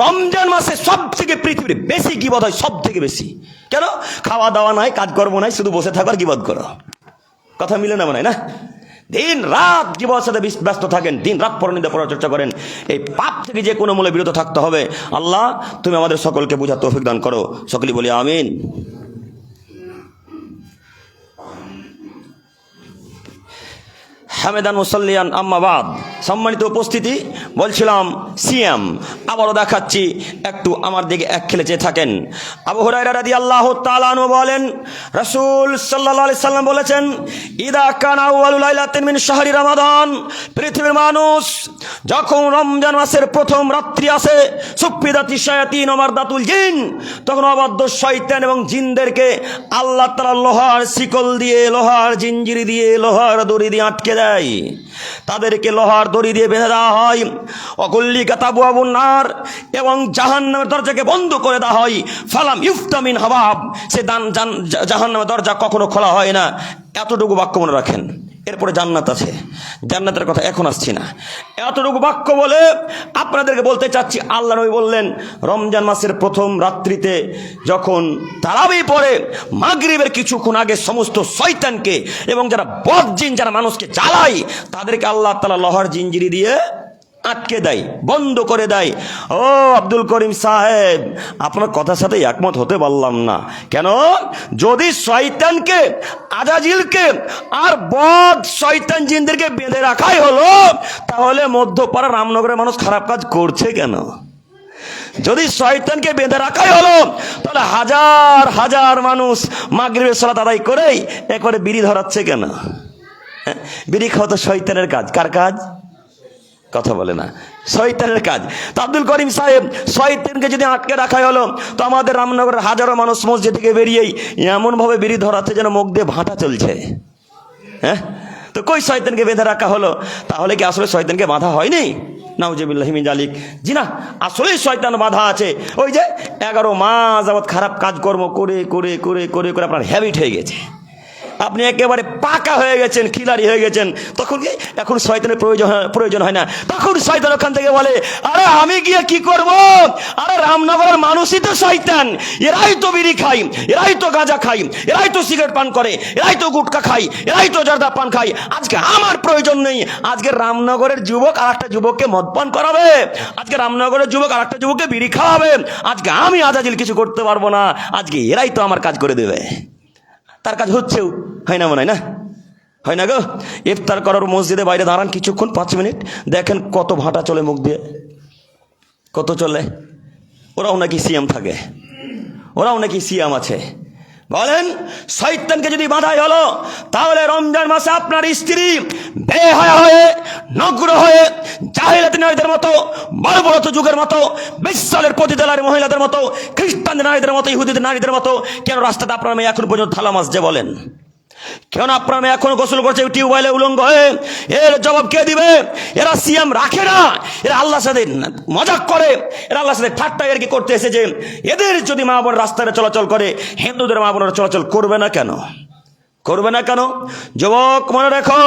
রমজান মাসে সব থেকে পৃথিবীর বেশি গীবত হয়, সব থেকে বেশি। কেন? খাওয়া দাওয়া নাই, কাজকর্ম নাই, শুধু বসে থাকো আর গীবত করো। কথা মিলে না মনে হয় না? দিন রাত গীবতের সাথে ব্যস্ত থাকেন, দিন রাত পরনিন্দা পরচর্চা করেন। এই পাপ থেকে যে কোনো মূল্যে বিরত থাকতে হবে। আল্লাহ তুমি আমাদের সকলকে বোঝার তৌফিক দান করো। সকলেই বলি আমিন। হামেদান মুসাল্লিয়ান আম্মা বাদ। সম্মানিত উপস্থিতি, বলছিলাম সিয়াম, আবারও দেখাচ্ছি, একটু আমার দিকে এক খেলে চেয়ে থাকেন। আবু হুরায়রা রাদিয়াল্লাহু তাআলা আনহু বলেন, রাসূল সাল্লাল্লাহু আলাইহি সাল্লাম বলেছেন, ইদা কানা আউয়ালু লাইলাতিন মিন শাহরি রমাদান, পৃথিবীর মানুষ যখন রমজান মাসের প্রথম রাত্রি আসে, সুফিদাতি শায়াতিন ওয়া মারদাতুল জিন, তখন অবাধ্য শয়তান এবং জিনদেরকে আল্লাহ তাআলা লোহার শিকল দিয়ে, লোহার জিঞ্জিরি দিয়ে, লোহার দড়ি দিয়ে আটকে দেয়। তাদেরকে লোহার দড়ি দিয়ে বেঁধে দেওয়া হয়। অকুল্লিকাত আবওয়াবুন নার, এবং জাহান্নামের দরজাকে বন্ধ করে দেওয়া হয়। ফালাম ইফতা মিন হাবাব, সে জাহান্নামের দরজা কখনো খোলা হয় না। এতটুকু বাক্য মনে রাখেন। এরপরে জান্নাত আছে, জান্নাতের কথা এখন আসছি না। এতটুকু বাক্য বলে আপনাদেরকে বলতে চাচ্ছি, আল্লাহ নবী বললেন, রমজান মাসের প্রথম রাত্রিতে যখন তারাবি পড়ে, মাগরিবের কিছুক্ষণ আগে সমস্ত শয়তানকে এবং যারা বদজিন, যারা মানুষকে জ্বালায়, তাদেরকে আল্লাহ তাআলা লোহার জিঞ্জিরি দিয়ে আটকে দেয়, বন্ধ করে দেয়। ও আব্দুল করিম সাহেব, আপনার কথার সাথে একমত হতে পারলাম না। কেন? যদি শয়তানকে, আজাজিলকে আর বদ শয়তান জিনদেরকে বেঁধে রাখাই হলো, তাহলে মধ্যপাড়া রামনগরের মানুষ খারাপ কাজ করছে কেন? যদি শয়তানকে বেঁধে রাখাই হলো, তাহলে হাজার হাজার মানুষ মাগরিবের সালাত আদায় করেই একবারে বিড়ি ধরাচ্ছে কেন? বিড়ি খাওয়া তো শয়তানের কাজ। কার কাজ? কথা বলে না, শয়তানের কাজ। তো আব্দুল করিম সাহেব, শয়তানকে যদি আটকে রাখা হলো, তো আমাদের রামনগরের হাজারো মানুষ মসজিদ থেকে বেরিয়েই এমনভাবে বিড়ি ধরাচ্ছে যেন মুখ দিয়ে ভাঁটা চলছে। হ্যাঁ, তো কই শয়তানকে বেঁধে রাখা হলো? তাহলে কি আসলে শয়তানকে বাঁধা হয়নি? নাউজুবিল্লাহি মিন যালিক। জি না, আসলেই শয়তান বাঁধা আছে। ওই যে 11 মাস যাবৎ খারাপ কাজকর্ম করে করে করে করে করে আপনার হ্যাবিট হয়ে গেছে, আপনি একেবারে পাকা হয়ে গেছেন, খিলাড়ি হয়ে গেছেন। তখন কি এখন শয়তানের প্রয়োজন হয় না? তখন শয়তান ওখান থেকে বলে, আরে আমি গিয়ে কি করব? আরে রামনগরের মানুষই তো শয়তান, এরাই তো বিড়ি খাই, এরাই তো গাঁজা খাই, এরাই তো সিগারেট পান করে, এরাই তো গুটকা খাই, এরাই তো জর্দা পান খাই। আজকে আমার প্রয়োজন নেই। আজকে রামনগরের যুবক আর একটা যুবককে মদ পান করাবে, আজকে রামনগরের যুবক আর একটা যুবককে বিড়ি খাওয়াবে। আজকে আমি আজাজিল কিছু করতে পারবো না, আজকে এরাই তো আমার কাজ করে দেবে। তার কাজ হচ্ছেও, হয় না মনে হয় না? হয় না গো? ইফতার করার মসজিদে বাইরে দাঁড়ান কিছুক্ষণ, 5 মিনিট, দেখেন কত ভাঁটা চলে মুখ দিয়ে, কত চলে। ওরাও নাকি সিয়াম থাকে, ওরাও নাকি সিয়াম আছে। বলেন, শয়তানকে যদি বাঁধাই হলো, তাহলে রমজান মাসে আপনার স্ত্রী বেহায়া হয়ে, নগ্ন হয়ে, জাহেলিয়াতের নারীদের মতো, বর্বরত যুগের মতো, বিশ্বালের পতিতালয়ের মহিলাদের মতো, খ্রিস্টানদের নারীদের মতো, ইহুদিদের নারীদের মতো কেন রাস্তাতে আপনার মেয়ে এখন পর্যন্ত থালা মাসছে? বলেন, কেন আপনার মেয়ে এখন গোসল করছে টিউবওয়েলে উলঙ্গ হয়ে? এর জবাব কে দিবে? এরা সিয়াম রাখে না, এরা আল্লাহর সাথে মজাক করে, এরা আল্লাহর সাথে ঠাট্টা আর কি করতে এসেছে। এদের যদি মা বোন রাস্তায় চলাচল করে, হিন্দুদের মা বোনেরা চলাচল করবে না কেন? করবে না কেন? যুবক মনে রেখো,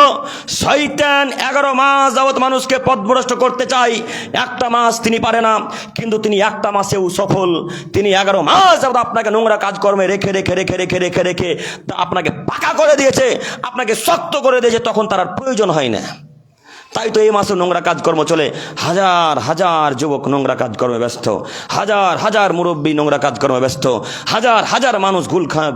শয়তান 11 মাস যাবত মানুষকে পথভ্রষ্ট করতে চায়, একটা মাস তিনি পারে না, কিন্তু তিনি একটা মাসেও সফল। তিনি 11 মাস যাবত আপনাকে নোংরা কাজকর্মে রেখে রেখে রেখে রেখে রেখে রেখে আপনাকে পাকা করে দিয়েছে, আপনাকে শক্ত করে দিয়েছে, তখন তার আর প্রয়োজন হয় না। তাই তো এই মাসে নোংরা কাজকর্ম চলে। হাজার হাজার যুবক নোংরা কাজকর্মে ব্যস্ত, হাজার হাজার মুরব্বী নোংরা কাজকর্মে ব্যস্ত, হাজার হাজার মানুষ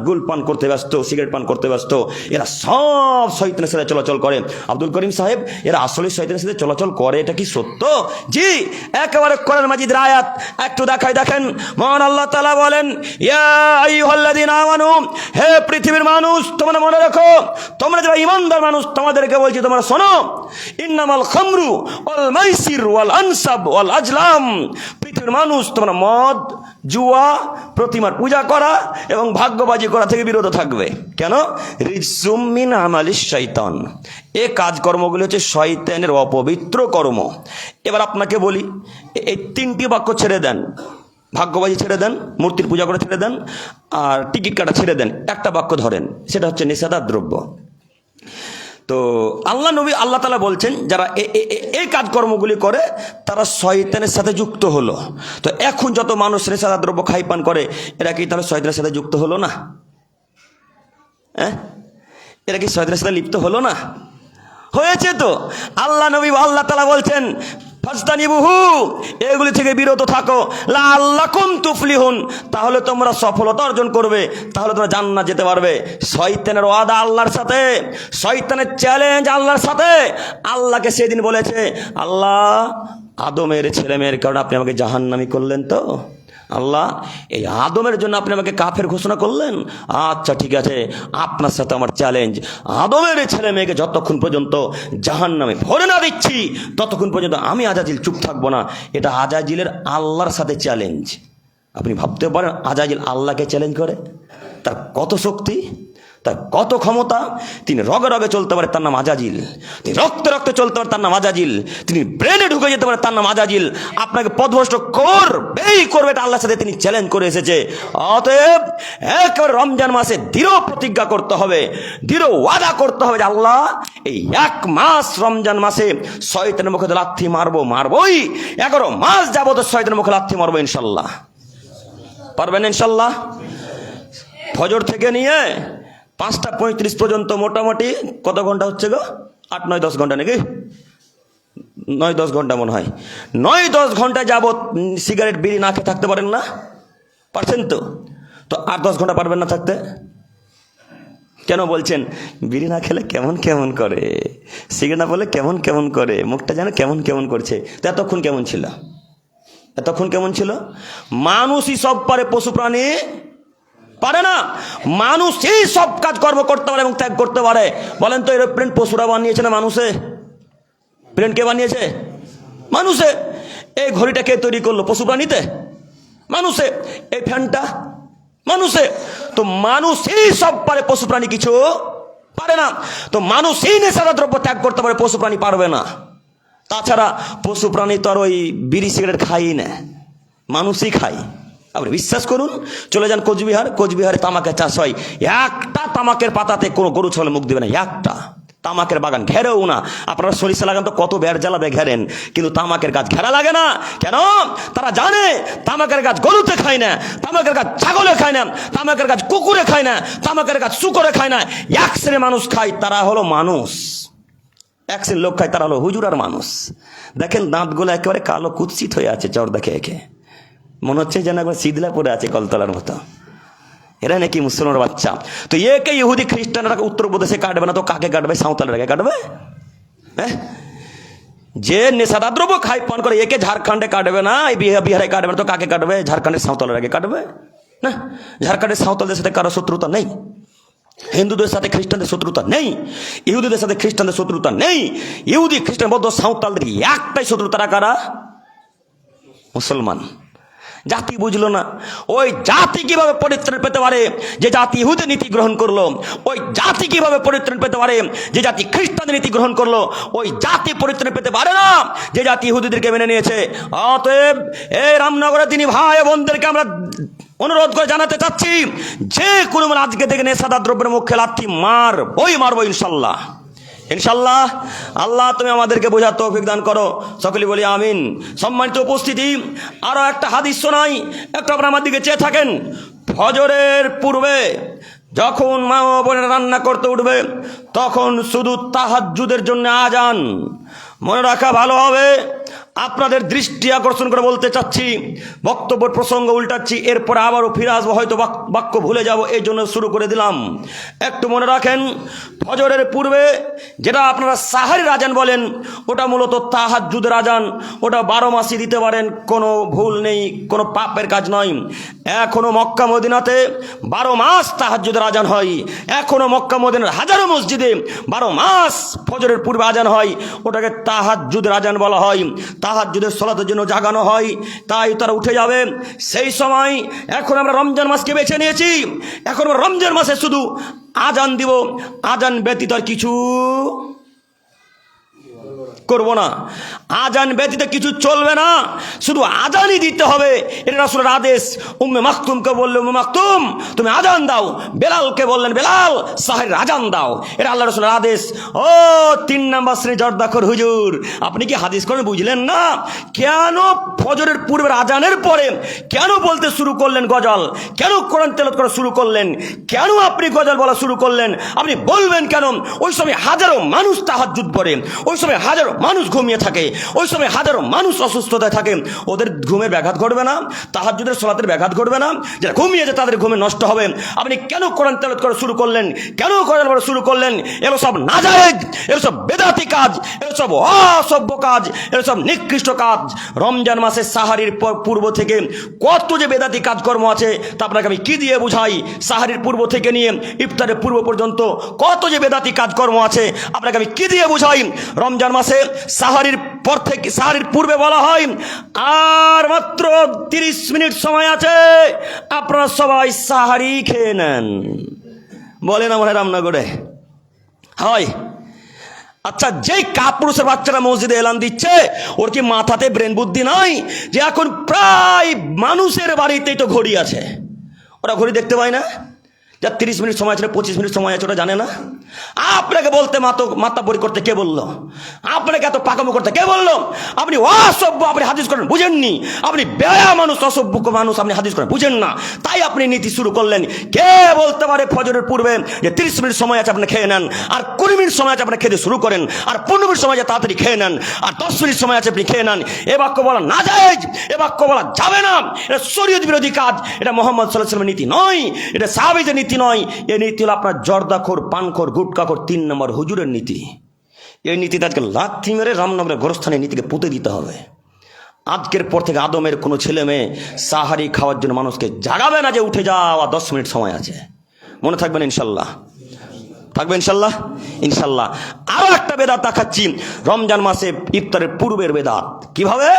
গুল পান করতে ব্যস্ত, সিগারেট পান করতে ব্যস্ত। এরা সব শয়তানের সাথে চলাচল করে। আব্দুল করিম সাহেব, এরা আসলে শয়তানের সাথে চলাচল করে, এটা কি সত্য? জি, একেবারে কোরআন মাজিদের আয়াত একটু দেখাই, দেখেন। মহান আল্লাহ তাআলা বলেন, ইয়া আইয়ুহাল্লাযীনা আমানু, হে পৃথিবীর মানুষ, তোমরা মনে রাখো, তোমরা যারা ঈমানদার মানুষ, তোমাদেরকে বলছি, তোমরা শোনো, ইন্নামাল খামরু ওয়াল মাইসির ওয়াল আনসাব ওয়াল আজলাম। পৃথিবীর মানুষ, তোমরা মদ, জুয়া, প্রতিমার পূজা করা এবং ভাগ্যবাজি করা থেকে বিরত থাকবে। কেন? রিজসুম মিন আমালিশ শয়তান। এই কাজকর্মগুলি হচ্ছে শয়তানের অপবিত্র কর্ম। এবার আপনাকে বলি, এই 3টি বাক্য ছেড়ে দেন, ভাগ্যবাজি ছেড়ে দেন, মূর্তির পূজা করা ছেড়ে দেন, আর টিকিট কাটা ছেড়ে দেন। একটা বাক্য ধরেন, সেটা হচ্ছে নেশাদার দ্রব্য। তো আল্লাহ তাআলা বলছেন, যারা এই কাজকর্মগুলি করে তারা শয়তানের সাথে যুক্ত হলো। তো এখন যত মানুষ নেশাদার দ্রব্য খাই পান করে, এরা কি তাহলে শয়তানের সাথে যুক্ত হলো না? এরা কি শয়তানের সাথে লিপ্ত হলো না? হয়েছে তো। আল্লাহ তাআলা বলছেন, ফাজতানিবুহু, এগুলি থেকে বিরত থাকো, লাআল্লাকুম তুফলিহুন, তাহলে তোমরা সফলতা অর্জন করবে, তাহলে তোমরা জান্নাত যেতে পারবে। শয়তানের ওয়াদা আল্লাহর সাথে, শয়তানের চ্যালেঞ্জ আল্লাহর সাথে। আল্লাহকে সেদিন বলেছে, আল্লাহ, আদমের ছেলে মেয়ের কারণে আপনি আমাকে জাহান্নামী করলেন, তো আল্লাহ এই আদমের জন্য আপনি আমাকে কাফের ঘোষণা করলেন। আচ্ছা ঠিক আছে, আপনার সাথে আমার চ্যালেঞ্জ, আদমের ছেলে মেয়েকে যতক্ষণ পর্যন্ত জাহান্নামে ভরে না দিচ্ছি, ততক্ষণ পর্যন্ত আমি আজাজিল চুপ থাকবো না। এটা আজাজিলের আল্লাহর সাথে চ্যালেঞ্জ। আপনি ভাবতে পারেন, আজাজিল আল্লাহকে চ্যালেঞ্জ করে? তার কত শক্তি, তার কত ক্ষমতা। তিনি রগে রগে চলতে পারে, তার নাম আজাজিল। তিনি রক্তে রক্তে চলতে পারে, তার নাম আজাজিল। তিনি ব্রেনে ঢুকে যেতে পারে, তার নাম আজাজিল। আপনাকে পথভ্রষ্ট করবে, এটা আল্লাহর সাথে তিনি চ্যালেঞ্জ করে এসেছে। অতএব একেবারে রমজান মাসে দৃঢ় প্রতিজ্ঞা করতে হবে, দৃঢ় ওয়াদা করতে হবে যে আল্লাহ, এই 1 মাস রমজান মাসে শয়তানের মুখে লাথি মারবই। 11 মাস যাবত শয়তানের মুখে লাথি মারবো ইনশাল্লাহ। পারবেন ইনশাল্লাহ? ফজর থেকে নিয়ে 5টা 35 পর্যন্ত মোটামুটি কত ঘন্টা হচ্ছে গো? 8-9-10 ঘন্টা নাকি? 9-10 ঘন্টা মনে হয়। 9-10 ঘন্টা যাবত সিগারেট বিড়ি না খেয়ে থাকতে পারেন না? পারছেন তো? তো 8-10 ঘন্টা পারবেন না থাকতে? কেন বলছেন? বিড়ি না খেলে কেমন কেমন করে, সিগারেট না বলে কেমন কেমন করে, মুখটা যেন কেমন কেমন করছে। তো এতক্ষণ কেমন ছিল? এতক্ষণ কেমন ছিল? মানুষই সব পারে, পশু প্রাণী পারে না। মানুষ এই সব কাজ কর্ম করতে পারে এবং ত্যাগ করতে পারে। বলেন তো, এরোপ্লেন পশুরা বানিয়েছে না মানুষে? প্লেন কে বানিয়েছে? মানুষে। এই ঘড়িটা কে তৈরি করলো? পশু প্রাণীতে? মানুষে। এই ফ্যানটা? মানুষে। তো মানুষ এই সব পারে, পশু প্রাণী কিছু পারে না। তো মানুষ এই নেশাদার দ্রব্য ত্যাগ করতে পারে, পশু প্রাণী পারবে না। তাছাড়া পশু প্রাণী তো আর ওই বিড়ি সিগারেট খাই না, মানুষই খায়। আপনি বিশ্বাস করুন, চলে যান কোচবিহারে তামাকের চাষ হয়। একটা তামাকের পাতাতে কোনো গরু ছাগল মুখ দেবে না, একটা তামাকের বাগান ঘেরেও না। আপনারা সরিষা লাগান তো কত বেড় জ্বালাবে ঘেরেন, কিন্তু তামাকের গাছ ঘেরা লাগে না। কেন? তারা জানে তামাকের গাছ গরুতে খায় না, তামাকের গাছ ছাগলে খায় না, তামাকের গাছ কুকুরে খায় না, তামাকের গাছ শুকরে খায় না। 1 শ্রেণীর মানুষ খায়, তারা হলো মানুষ। 1 শ্রেণীর লোক খায়, তারা হলো হুজুর আর মানুষ। দেখেন দাঁতগুলো একেবারে কালো কুৎসিত হয়ে আছে, চর দেখে একে মনে হচ্ছে যেন একবার শীতলা পরে আছে কলতলার মতো। এরা নাকি মুসলমানের বাচ্চা। তো একে ইহুদি খ্রিস্টানরা উত্তরপ্রদেশে কাটবে না তো কাকে কাটবে? সাঁওতালের আগে কাটবে। হ্যাঁ, যে নেশাদার দ্রব্য খাই পান করে, একে ঝাড়খণ্ডে কাটবে না, এই বিহারে কাটবে না তো কাকে কাটবে? ঝাড়খণ্ডের সাঁওতালের আগে কাটবে না। ঝাড়খণ্ডের সাঁওতালদের সাথে কারো শত্রুতা নেই, হিন্দুদের সাথে খ্রিস্টানদের শত্রুতা নেই, ইহুদিদের সাথে খ্রিস্টানদের শত্রুতা নেই। ইহুদি খ্রিস্টান বৌদ্ধ সাঁওতালদের একটাই শত্রু, তারা কারা? মুসলমান। জাতি বুঝলো না। ওই জাতি কিভাবে পরিত্রাণ পেতে পারে যে জাতি ইহুদি নীতি গ্রহণ করলো? ওই জাতি কিভাবে পরিত্রাণ পেতে পারে যে জাতি খ্রিস্টানদের নীতি গ্রহণ করলো? ওই জাতি পরিত্রাণ পেতে পারে না যে জাতি ইহুদিদেরকে মেনে নিয়েছে। অতএব এই রামনগরের তিনি ভাই বোনদেরকে আমরা অনুরোধ করে জানাতে চাচ্ছি, যে কোনো আজকে থেকে নেশাদার দ্রব্যের মুখে লাথি মারবো ইনশাল্লাহ। ইনশাল্লাহ আল্লাহ তুমি আমাদেরকে বোঝার তৌফিক দান করো, সকলে বলি আমিন। সম্মানিত উপস্থিতি, আরো একটা হাদিস শোনাই, একটু আপনারা আমার দিকে চেয়ে থাকেন। ফজরের পূর্বে যখন মা ও বোনেরা রান্না করতে উঠবে, তখন শুধু তাহাজ্জুদের জন্য আজান। মনে রাখা ভালো হবে, আপনাদের দৃষ্টি আকর্ষণ করে বলতে চাচ্ছি, বক্তব্যের প্রসঙ্গ উল্টাচ্ছি, এরপরে আবারও ফিরে আসবো, হয়তো বাক্য ভুলে যাব, এই জন্য শুরু করে দিলাম। একটু মনে রাখেন, ফজরের পূর্বে যেটা আপনারা সাহারির আজান বলেন, ওটা মূলত তাহাজ্জুদের আজান। ওটা 12 মাসই দিতে পারেন, কোনো ভুল নেই, কোনো পাপের কাজ নয়। এখনো মক্কা মদিনাতে 12 মাস তাহাজ্জুদের আজান হয়। এখনো মক্কা মদিনার হাজারো মসজিদে 12 মাস ফজরের পূর্বে আজান হয়। ওটাকে তাহাজ্জুদের আজান বলা হয়। তাহাজ্জুদের সালাতের জন্য জাগানো হয়, তাই তারা উঠে যাবে সেই সময়। এখন আমরা রমজান মাসকে বেছে নিয়েছি, এখন আমরা রমজান মাসে শুধু আজান দিব, আজান ব্যতীত আর কিছু করব না। আজান ব্যতীত কিছু চলবে না, শুধু আজানই দিতে হবে। এটা রাসূলের আদেশ। উম্মে মাকতুমকে বললে, উম্মে মাকতুম তুমি আজান দাও। বেলালকে বললেন, বেলাল সাহের আজান দাও। এটা আল্লাহ রাসূলের আদেশ। ও 3 নম্বর শ্রেণী জর্দাখোর হুজুর, আপনি কি হাদিস করেন বুঝলেন না? কেন ফজরের পূর্বের আজানের পরে কেন বলতে শুরু করলেন গজল? কেন কোরআন তেলাওয়াত করা শুরু করলেন? কেন আপনি গজল বলা শুরু করলেন? আপনি বলবেন কেন? ওই সময় হাজারো মানুষ তাহাজ্জুদ পড়ে, ওই সময় হাজারো মানুষ ঘুমিয়ে থাকে, ওই সময় হাজারো মানুষ অসুস্থতায় থাকে। ওদের ঘুমের ব্যাঘাত ঘটবে না? তাহাজ্জুদের সালাতের ব্যাঘাত ঘটবে না? যারা ঘুমিয়েছে তাদের ঘুমে নষ্ট হবে। আপনি কেন কোরআন তেলাওয়াত করা শুরু করলেন? কেন গজল বলা শুরু করলেন? এগুলো সব নাজায়েজ, এগুলো সব বেদাতি কাজ, এগুলো সব অসভ্য কাজ, এগুলো সব নিকৃষ্ট কাজ। রমজান মাসে সাহারির পূর্ব থেকে কত যে বেদাতি কাজকর্ম আছে তা আপনাকে আমি কি দিয়ে বুঝাই? সাহারির পূর্ব থেকে নিয়ে ইফতারের পূর্ব পর্যন্ত কত যে বেদাতি কাজকর্ম আছে আপনাকে আমি কি দিয়ে বুঝাই? রমজান মাসে সাহারির পর থেকে, সাহারির পূর্বে বলা হয় আর মাত্র 30 মিনিট সময় আছে, আপনারা সবাই সাহারি খেয়ে নেন। বলেন আমার রামনগরে হয়? আচ্ছা, যেই কাপুরুষের বাচ্চারা মসজিদে এলান দিচ্ছে, ওর কি মাথাতে ব্রেন বুদ্ধি নাই যে এখন প্রায় মানুষের বাড়িতেই তো ঘড়ি আছে? ওরা ঘড়ি দেখতে পায় না? যার 30 মিনিট সময় আছে, 25 মিনিট সময় আছে, ওটা জানে না? আপনাকে বলতে মাতাব্বরি করতে কে বললো? আপনাকে এত পাকামো করতে কে বললো? আপনি অসভ্য, আপনি হাদিস করেন বুঝেননি। আপনি বেয়া মানুষ, অসভ্য মানুষ, আপনি হাদিস করেন বুঝেন না, তাই আপনি নীতি শুরু করলেন। কে বলতে পারে ফজরের পূর্বে যে 30 মিনিট সময় আছে আপনি খেয়ে নেন, আর 20 মিনিট সময় আছে আপনি খেতে শুরু করেন, আর 15 মিনিট সময় আছে তাড়াতাড়ি খেয়ে নেন, আর 10 মিনিট সময় আছে আপনি খেয়ে নেন? এ বাক্য বলা নাজায়েজ, এ বাক্য বলা যাবে না। এটা শরীয়ত বিরোধী কাজ। এটা মুহাম্মদ সাল্লাল্লাহু আলাইহি ওয়াসাল্লামের নীতি নয়, এটা সাহাবীদের নীতি নয়। এই নীতি হলো আপনার জর্দাখোর, পানখোর, গুটখাখোর 3 নম্বর হুজুরের নীতি। এই নীতিতে আজকে লাথি মেরে রামনগরের গোরস্থানের নীতিকে পুঁতে দিতে হবে। আজকের পর থেকে আদমের কোনো ছেলে মেয়ে সাহারি খাওয়ার জন্য মানুষকে জাগাবে না যে উঠে যাওয়া 10 মিনিট সময় আছে। মনে থাকবেন ইনশাল্লাহ? থাকবে ইনশাল্লাহ? ইনশাল্লাহ। আরো একটা বেদাত দেখাচ্ছি, রমজান মাসে ইফতারের পূর্বের বেদাত। কিভাবে?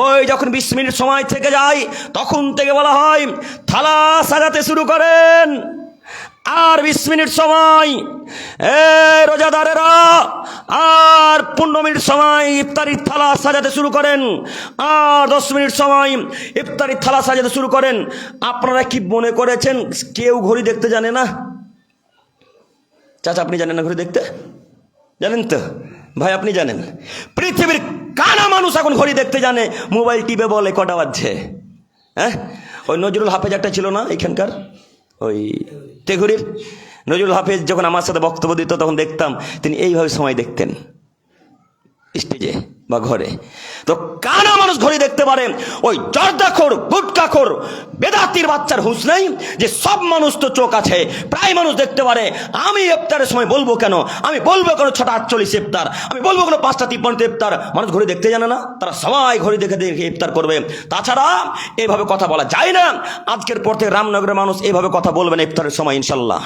ওই যখন 20 মিনিট সময় থেকে যায়, তখন থেকে বলা হয় থালা সাজাতে শুরু করেন। আর 20 মিনিট সময় রোজাদারেরা, আর 15 মিনিট সময় ইফতারির থালা সাজাতে শুরু করেন, আর 10 মিনিট সময় ইফতারির থালা সাজাতে শুরু করেন। আপনারা কি মনে করেছেন কেউ ঘড়ি দেখতে জানে না? চাচা আপনি জানেন না ঘড়ি দেখতে? জানেন তো ভাই, আপনি জানেন? পৃথিবীর কানা মানুষ এখন ঘড়ি দেখতে জানে, মোবাইল টিপে বলে কটা বাজছে। হ্যাঁ, ওই নজরুল হাফেজ একটা ছিল না এখানকার, ওই তেঘুরির নজরুল হাফেজ, যখন আমার সাথে বক্তব্য দিত তখন দেখতাম তিনি এইভাবে সময় দেখতেন স্টেজে বা ঘরে। তো কানা মানুষ ঘড়ি দেখতে পারে, ওই জর্দাখোর, গুটখাখোর, বেদাতির বাচ্চার হুঁশ নেই যে সব মানুষ তো চোখ আছে, প্রায় মানুষ দেখতে পারে। আমি ইফতারের সময় বলবো কেন? আমি বলবো কেন 6:48 ইফতার? আমি বলবো কেন 5:53 ইফতার? মানুষ ঘড়ি দেখতে জানে না, তারা সবাই ঘড়ি দেখে দেখে ইফতার করবে। তাছাড়া এইভাবে কথা বলা যায় না। আজকের পর থেকে রামনগরের মানুষ এইভাবে কথা বলবে না ইফতারের সময় ইনশাল্লাহ।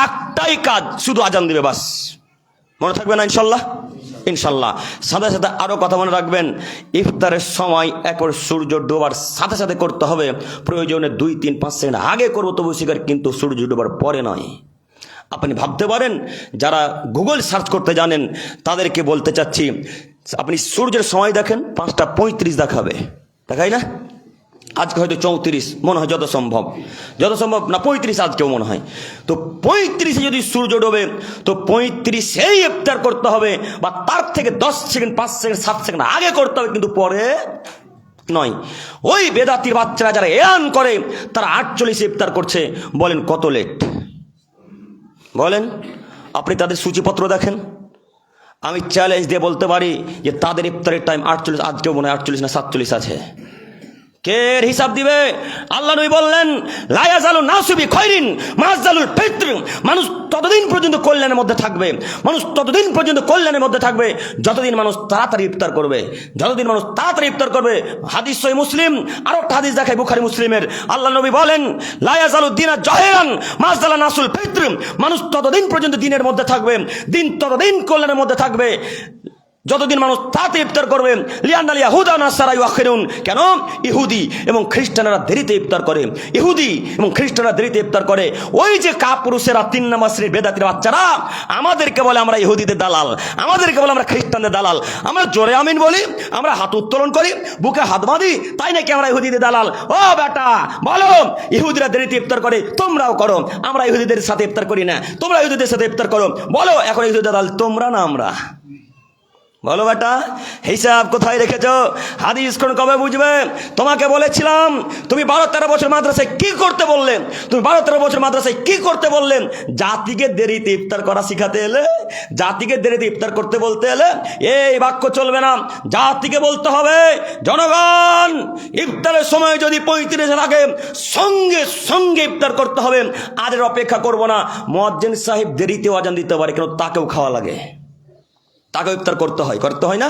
একটাই কাজ, শুধু আজান দিবে, বাস। মনে থাকবে না ইনশাল্লাহ? ইনশাল্লাহ। সাথে সাথে আরও কথা মনে রাখবেন, ইফতারের সময় একবার সূর্য ডোবার সাথে সাথে করতে হবে। প্রয়োজনে 2-3-5 সেকেন্ড আগে করবো তবু শিকার, কিন্তু সূর্য ডোবার পরে নয়। আপনি ভাবতে পারেন, যারা গুগল সার্চ করতে জানেন তাদেরকে বলতে চাচ্ছি, আপনি সূর্যের সময় দেখেন 5:35 দেখাবে, দেখাই না? আজকে হয়তো 34 মনে হয়, যত সম্ভব না 35 আজকেও মনে হয়। তো 35-এ যদি সূর্য ডোবে তো 35-এই ইফতার করতে হবে, বা তার থেকে 10 সেকেন্ড 5 সেকেন্ড 7 সেকেন্ড আগে করতে হবে, কিন্তু পরে নয়। ওই বেদাতির বাচ্চারা যারা এয়ান করে তারা 48 ইফতার করছে, বলেন কত লেট? বলেন, আপনি তাদের সূচিপত্র দেখেন। আমি চ্যালেঞ্জ দিয়ে বলতে পারি যে তাদের ইফতারের টাইম 48, আজকেও মনে হয় 48 না 47 আছে। কে হিসাব দিবে? আল্লাহ নবী বললেন, লা ইয়াজালু নাসু বি খায়রিন মা ইয়াজালুল ফিত্র। মানুষ ততদিন পর্যন্ত কল্যাণের মধ্যে থাকবে, মানুষ ততদিন পর্যন্ত কল্যাণের মধ্যে থাকবে যতদিন মানুষ তাড়াতাড়ি ইফতার করবে, যতদিন মানুষ তাড়াতাড়ি ইফতার করবে। হাদিস সহিহ মুসলিম, আরো একটা হাদিস দেখায় বুখারী মুসলিমের। আল্লাহ নবী বলেন, লা ইয়াজালু দিনা জাহিরান মা ইয়াজালু নাসুল ফিত্র। মানুষ ততদিন পর্যন্ত দিনের মধ্যে থাকবে, দিন ততদিন কল্যাণের মধ্যে থাকবে যতদিন মানুষ তাড়াতাড়ি ইফতার করবে। লিআন্নাল ইয়াহুদা ওয়ান নাসারা ইউআখিরুন। কেন? ইহুদি এবং খ্রিস্টানরা দেরিতে ইফতার করে, ইহুদি এবং খ্রিস্টানরা দেরিতে ইফতার করে। ওই যে কাপুরুষেরা 3 নাম্বার শ্রেণীর বেদাতির বাচ্চারা আমাদেরকে বলে আমরা ইহুদিদের দালাল, আমাদেরকে বলে আমরা খ্রিস্টানদের দালাল। আমরা জোরে আমিন বলি, আমরা হাত উত্তোলন করি, বুকে হাত বাঁধি, তাই নাকি আমরা ইহুদিদের দালাল? ও বেটা বলো, ইহুদিরা দেরিতে ইফতার করে, তোমরাও করো। আমরা ইহুদিদের সাথে ইফতার করি না, তোমরা ইহুদিদের সাথে ইফতার করো। বলো এখন ইহুদিদের দালাল তোমরা না আমরা? বলো বেটা, হিসাব কোথায় রেখেছো? হাদিস কোন কবে বুঝবে? তোমাকে বলেছিলাম তুমি 12-13 বছর মাদ্রাসায় কি করতে বললে? তুমি 12-13 বছর মাদ্রাসায় কি করতে বললেন? জাতিকে দেরিতে ইফতার করা শিখাতে এলে, জাতিকে দেরিতে ইফতার করতে বলতে এলে এই বাক্য চলবে না। জাতিকে বলতে হবে, জনগণ ইফতারের সময় যদি 35 আগে সঙ্গে সঙ্গে ইফতার করতে হবে, আর অপেক্ষা করবো না। মুয়াজ্জিন সাহেব দেরিতে আজান দিতে পারে, কেন? তাকেও খাওয়া লাগে, তাকে ইফতার করতে হয় না?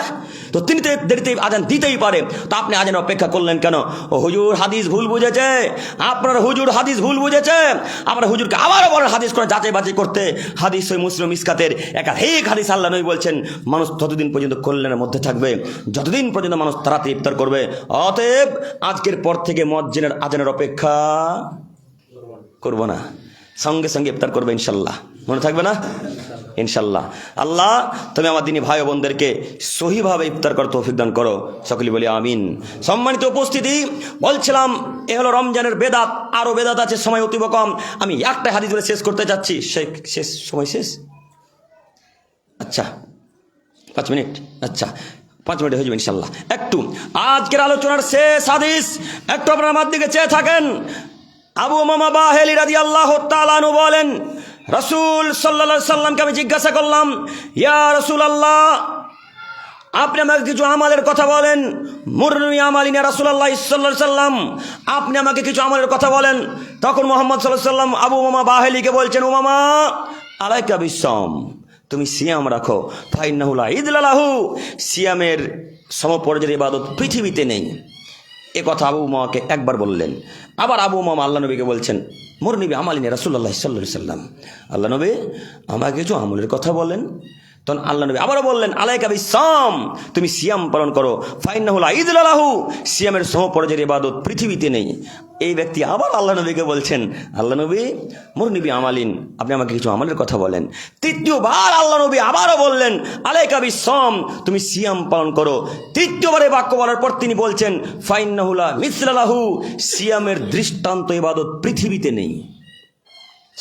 তো তিনি তো দেরিতে আজান দিতেই পারে, তো আপনি আজান অপেক্ষা করলেন কেন? ও হুজুর হাদিস ভুল বুঝেছে, আপনার হুজুর হাদিস ভুল বুঝেছে। আপনার হুজুরকে আবারও বলেন হাদিস করে যাচাই বাছাই করতে। হাদিস সহিহ মুসলিম মিসকাতের একাধিক হাদিস আল্লাহ নবী বলছেন, মানুষ ততদিন পর্যন্ত কল্যাণের মধ্যে থাকবে যতদিন পর্যন্ত মানুষ তাড়াতাড়ি ইফতার করবে। অতএব আজকের পর থেকে মুয়াজ্জিনের আজানের অপেক্ষা করব না, সঙ্গে সঙ্গে ইফতার করবে ইনশাল্লাহ। মনে থাকবে না? ইনশাল্লাহ। আল্লাহ তুমি আমার দিনী ভাই বোনদেরকে সহিভাবে ইফতার করার তৌফিক দান করো, সকলে বলি আমিন। সম্মানিত উপস্থিতি, বলছিলাম এ হলো রমজানের বেদাত। আরও বেদাত আছে, সময় অতীব কম, আমি একটা হাদিস বলে শেষ করতে চাচ্ছি। শেষ সময় শেষ, আচ্ছা 5 মিনিট, আচ্ছা 5 মিনিট হয়ে যাবে ইনশাল্লাহ। একটু আজকের আলোচনার শেষ হাদিস একটু আপনার আমার দিকে চেয়ে থাকেন। আবু উমামা বাহিলি রাদিয়াল্লাহু তাআলা আনহু বলেন, রাসূল সাল্লাল্লাহু আলাইহি সাল্লামকে আমি জিজ্ঞাসা করলাম, ইয়া রাসূলুল্লাহ আপনি আমাকে কিছু আমলের কথা বলেন। মুরনি আমালিন ইয়া রাসূলুল্লাহ সাল্লাল্লাহু আলাইহি সাল্লাম, আপনি আমাকে কিছু আমলের কথা বলেন। তখন মুহাম্মদ সাল্লাল্লাহু আলাইহি সাল্লাম আবু উমামা বাহিলিকে বলছেন, উমামা আলাইকা বিসসাম, তুমি সিয়াম রাখো। ফাইন্নাহু লা ইদলা লাহু, সিয়ামের সমপর্যায়ের ইবাদত পৃথিবীতে নেই। এ কথা আবু উমামাকে একবার বললেন। আবার আবু উমামা আল্লাহ নবীকে বলছেন, মুরনিবি আমালিন রাসূলুল্লাহ সাল্লাল্লাহু আলাইহি সাল্লাম, আল্লাহ নবী আমাকে কিছু আমলের কথা বলেন। তখন আল্লাহ নবী আবারও বললেন, আলাইকা বিসসাম, তুমি সিয়াম পালন করো। ফাইন্নাহু লা ইদলা লাহু, সিয়ামের সমপর্যায়ের ইবাদত পৃথিবীতে নেই। এই ব্যক্তি আবার আল্লাহ নবীকে বলছেন, আল্লাহ নবী মুরনিবি আমালিন, আপনি আমাকে কিছু আমলের কথা বলেন। তৃতীয়বার আল্লাহ নবী আবারও বললেন, আলাইকা বিসসাম, তুমি সিয়াম পালন করো। তৃতীয়বারে বাক্য বলার পর তিনি বলছেন, ফাইন্নাহু লা মিসলা লাহু, সিয়ামের দৃষ্টান্ত ইবাদত পৃথিবীতে নেই।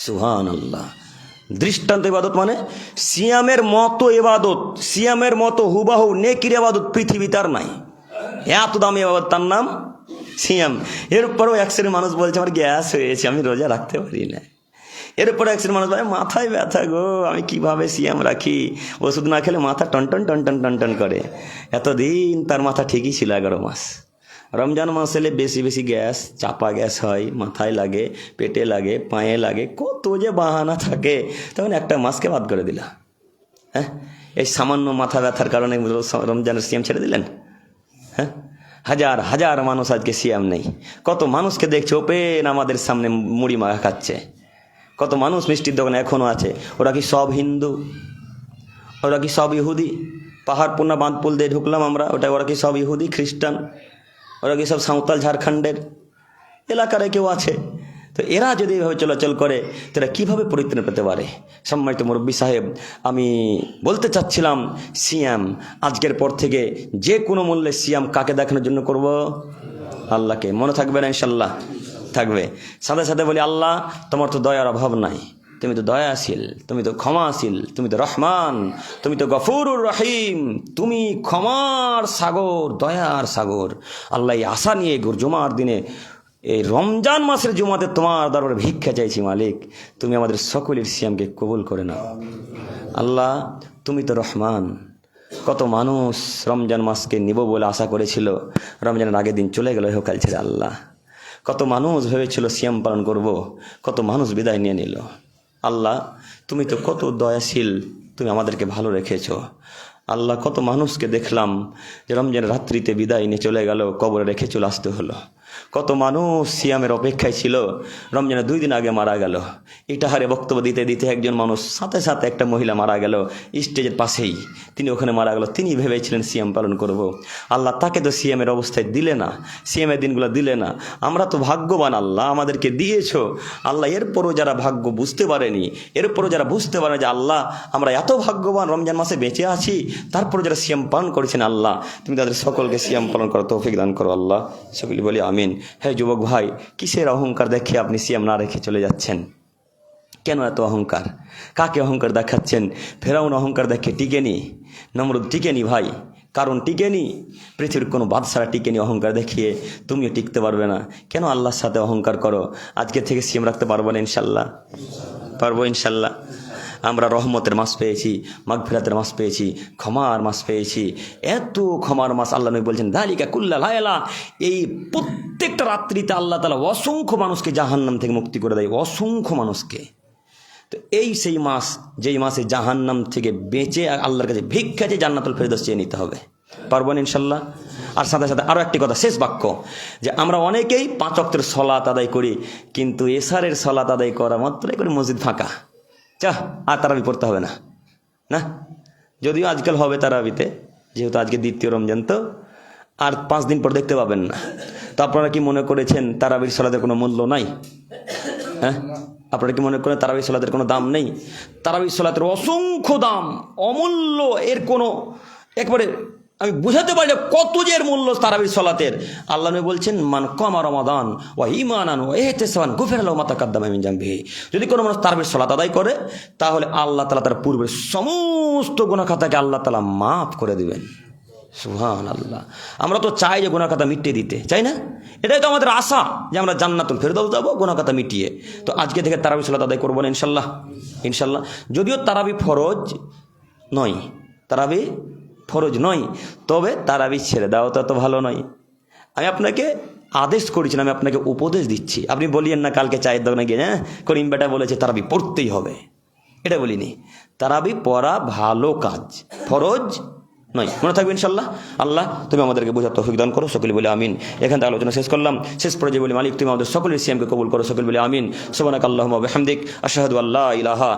সুবহানাল্লাহ। দৃষ্টান্ত ইবাদত মানে সিয়ামের মতো ইবাদত, সিয়ামের মতো হুবাহু নেকির ইবাদত পৃথিবীতে আর নাই। এত দামি ইবাদত, তার নাম সিয়াম। এরপরেও এক শ্রেণীর মানুষ বলছে আমার গ্যাস হয়েছে, আমি রোজা রাখতে পারি না। এরপরে এক শ্রেণীর মানুষ বলে মাথায় ব্যথা গো, আমি কিভাবে সিয়াম রাখি, ওষুধ না খেলে মাথা টনটন টনটন টনটন করে। এতদিন তার মাথা ঠিকই ছিল 11 মাস। রমজান মাস এলে বেশি বেশি গ্যাস, চাপা গ্যাস হয়, মাথায় লাগে, পেটে লাগে, পায়ে লাগে, কত যে বাহানা থাকে। তখন একটা মাসকে বাদ করে দিল। হ্যাঁ, এই সামান্য মাথা ব্যথার কারণে রমজানের সিয়াম ছেড়ে দিলেন। হ্যাঁ, হাজার হাজার মানুষ আজকে সিয়াম নেই। কত মানুষকে দেখছে ওপেন আমাদের সামনে মুড়ি মাখা খাচ্ছে। কত মানুষ মিষ্টির দোকানে এখনও আছে। ওরা কি সব হিন্দু? ওরা কি সব ইহুদি? পাহাড়পুর্ণা বাঁধপুল দিয়ে ঢুকলাম আমরা, ওরা কি সব ইহুদি খ্রিস্টান, ওরা কি সব সাঁওতাল ঝাড়খণ্ডের এলাকার কেউ আছে? তো এরা যদি এভাবে চলাচল করে তারা কীভাবে পরিত্রাণ পেতে পারে? সম্মানিত মুরব্বী সাহেব, আমি বলতে চাচ্ছিলাম সিয়াম আজকের পর থেকে যে কোনো মূল্যে সিয়াম কাকে দেখানোর জন্য করব? আল্লাহকে। মনে থাকবে না? ইনশাল্লাহ থাকবে। সাথে সাথে বলি, আল্লাহ তোমার তো দয়ার অভাব নাই, তুমি তো দয়াশীল, তুমি তো ক্ষমাশীল, তুমি তো রহমান, তুমি তো গফুরুর রহিম, তুমি ক্ষমার সাগর, দয়ার সাগর। আল্লাহ এই আশা নিয়ে জুমার দিনে, এই রমজান মাসের জুমাতে তোমার দরবারে ভিক্ষা চাইছি মালিক, তুমি আমাদের সকলের সিয়ামকে কবুল করে নাও। আল্লাহ তুমি তো রহমান। কত মানুষ রমজান মাসকে নিব বলে আশা করেছিল, রমজানের আগের দিন চলে গেল ইহকাল ছেড়ে। আল্লাহ কত মানুষ ভেবেছিল সিয়াম পালন করব, কত মানুষ বিদায় নিয়ে নিল। আল্লাহ তুমি তো কত দয়াশীল, তুমি আমাদেরকে ভালো রেখেছো। আল্লাহ কত মানুষকে দেখলাম যে রমজানের রাত্রিতে বিদায় নিয়ে চলে গেল, কবরে রেখে চলে আসতে হলো। কত মানুষ সিয়ামের অপেক্ষায় ছিল, রমজানের 2 দিন আগে মারা গেল। ইটাহারে বক্তব্য দিতে দিতে একজন মানুষ, সাথে সাথে একটা মহিলা মারা গেল স্টেজের পাশেই, তিনি ওখানে মারা গেল। তিনি ভেবেছিলেন সিয়াম পালন করব। আল্লাহ তাকে তো সিয়ামের অবস্থায় দিলে না, সিয়ামের দিনগুলো দিলে না। আমরা তো ভাগ্যবান, আল্লাহ আমাদেরকে দিয়েছো। আল্লাহ এরপরও যারা ভাগ্য বুঝতে পারেনি, এরপরও যারা বুঝতে পারে যে আল্লাহ আমরা এত ভাগ্যবান রমজান মাসে বেঁচে আছি, তারপরে যারা সিয়াম পালন করেছেন, আল্লাহ তুমি তাদের সকলকে সিয়াম পালন করার তৌফিক দান করো। আল্লাহ সকলে বলি আমিন। হ্যাঁ যুবক ভাই, কিসের অহংকার দেখে আপনি সিয়াম না রেখে চলে যাচ্ছেন? কেন এত অহংকার? কাকে অহংকার দেখাচ্ছেন? ফেরাউন অহংকার দেখে টিকেনি, নমরুদ টিকেনি ভাই, কারণ টিকেনি, পৃথিবীর কোনো বাদশারা টিকেনি। অহংকার দেখিয়ে তুমিও টিকতে পারবে না। কেন আল্লাহর সাথে অহংকার করো? আজকে থেকে সিয়াম রাখতে পারবো না? ইনশাল্লাহ পারবো, ইনশাল্লাহ। আমরা রহমতের মাস পেয়েছি, মাগফিরাতের মাস পেয়েছি, ক্ষমার মাস পেয়েছি। এত ক্ষমার মাস আল্লাহ নবী বলছেন দালিকা কুল্লা লায়লা, এই প্রত্যেকটা রাত্রিতে আল্লাহ তাআলা অসংখ্য মানুষকে জাহান্নাম থেকে মুক্তি করে দেয়, অসংখ্য মানুষকে। তো এই সেই মাস, যেই মাসে জাহান্নাম থেকে বেঁচে আল্লাহর কাছে ভিক্ষা চেয়ে জান্নাতুল ফেরদৌস চেয়ে নিতে হবে। পারবেন ইনশাল্লাহ। আর সাথে সাথে আরও একটি কথা, শেষ বাক্য, যে আমরা অনেকেই 5 ওয়াক্তের সলাত আদায় করি, কিন্তু এশারের সলাত আদায় করা মাত্রই করে মসজিদ ফাঁকা, চাহ আর তারাবি পড়তে হবে না। না, যদিও আজকাল হবে তারাবিতে, যেহেতু আজকে দ্বিতীয় রমজান, তো আর 5 দিন পর দেখতে পাবেন না। তো আপনারা কি মনে করেছেন তারাবির সলাতের কোনো মূল্য নাই? হ্যাঁ, আপনারা কি মনে করেন তারাবির সলাতের কোনো দাম নেই? তারাবির সলাতের অসংখ্য দাম, অমূল্য, এর কোনো একবারে আমি বুঝাতে পারি না কত যে এর মূল্য তারাবির সলাতের। আল্লাহ নবী বলছেন মান কামা রমাদান ওয়া ঈমানান ওয়া ইহতিসাবান গুফিরা লাহু মা তাকাদ্দামা মিন যামবিহি। যদি কোনো মানুষ তারাবির সলাত আদায় করে, তাহলে আল্লাহ তাআলা তার পূর্বের সমস্ত গুনাহ খাতাকে আল্লাহ তাআলা মাফ করে দিবেন। সুবহানাল্লাহ। আমরা তো চাই যে গুনাহ খাতা মিটিয়ে দিতে, চাই না? এটাই তো আমাদের আশা, যে আমরা জান্নাতুল ফেরদৌস যাব গুনাহ খাতা মিটিয়ে। তো আজকে থেকে তারাবি সালাত আদায় করব না ইনশাল্লাহ, ইনশাল্লাহ। যদিও তারাবি ফরজ নয়, তারাবি ফরজ নয়, তবে তারাবি ছেড়ে দাও তত ভালো নয়। আমি আপনাকে আদেশ করেছি, আমি আপনাকে উপদেশ দিচ্ছি। আপনি বলিয়েন না কালকে চায়ের দোকানে গিয়ে, হ্যাঁ করিম বেটা বলেছে তারাবি পড়তেই হবে, এটা বলিনি। তারাবি পড়া ভালো কাজ, ফরজ নয়। মনে থাকবে ইনশাল্লাহ। আল্লাহ তুমি আমাদেরকে বোঝার তৌফিক দান করো, সকলে বলে আমিন। এখান থেকে আলোচনা শেষ করলাম। শেষ পর্যায়ে বলি মালিক তুমি আমাদের সকলের সিয়ামকে কবুল করো, সকলে বলে আমিন। সুবহানাকাল্লাহুম্মা ওয়া বিহামদিক আশহাদু আল্লা ইলাহা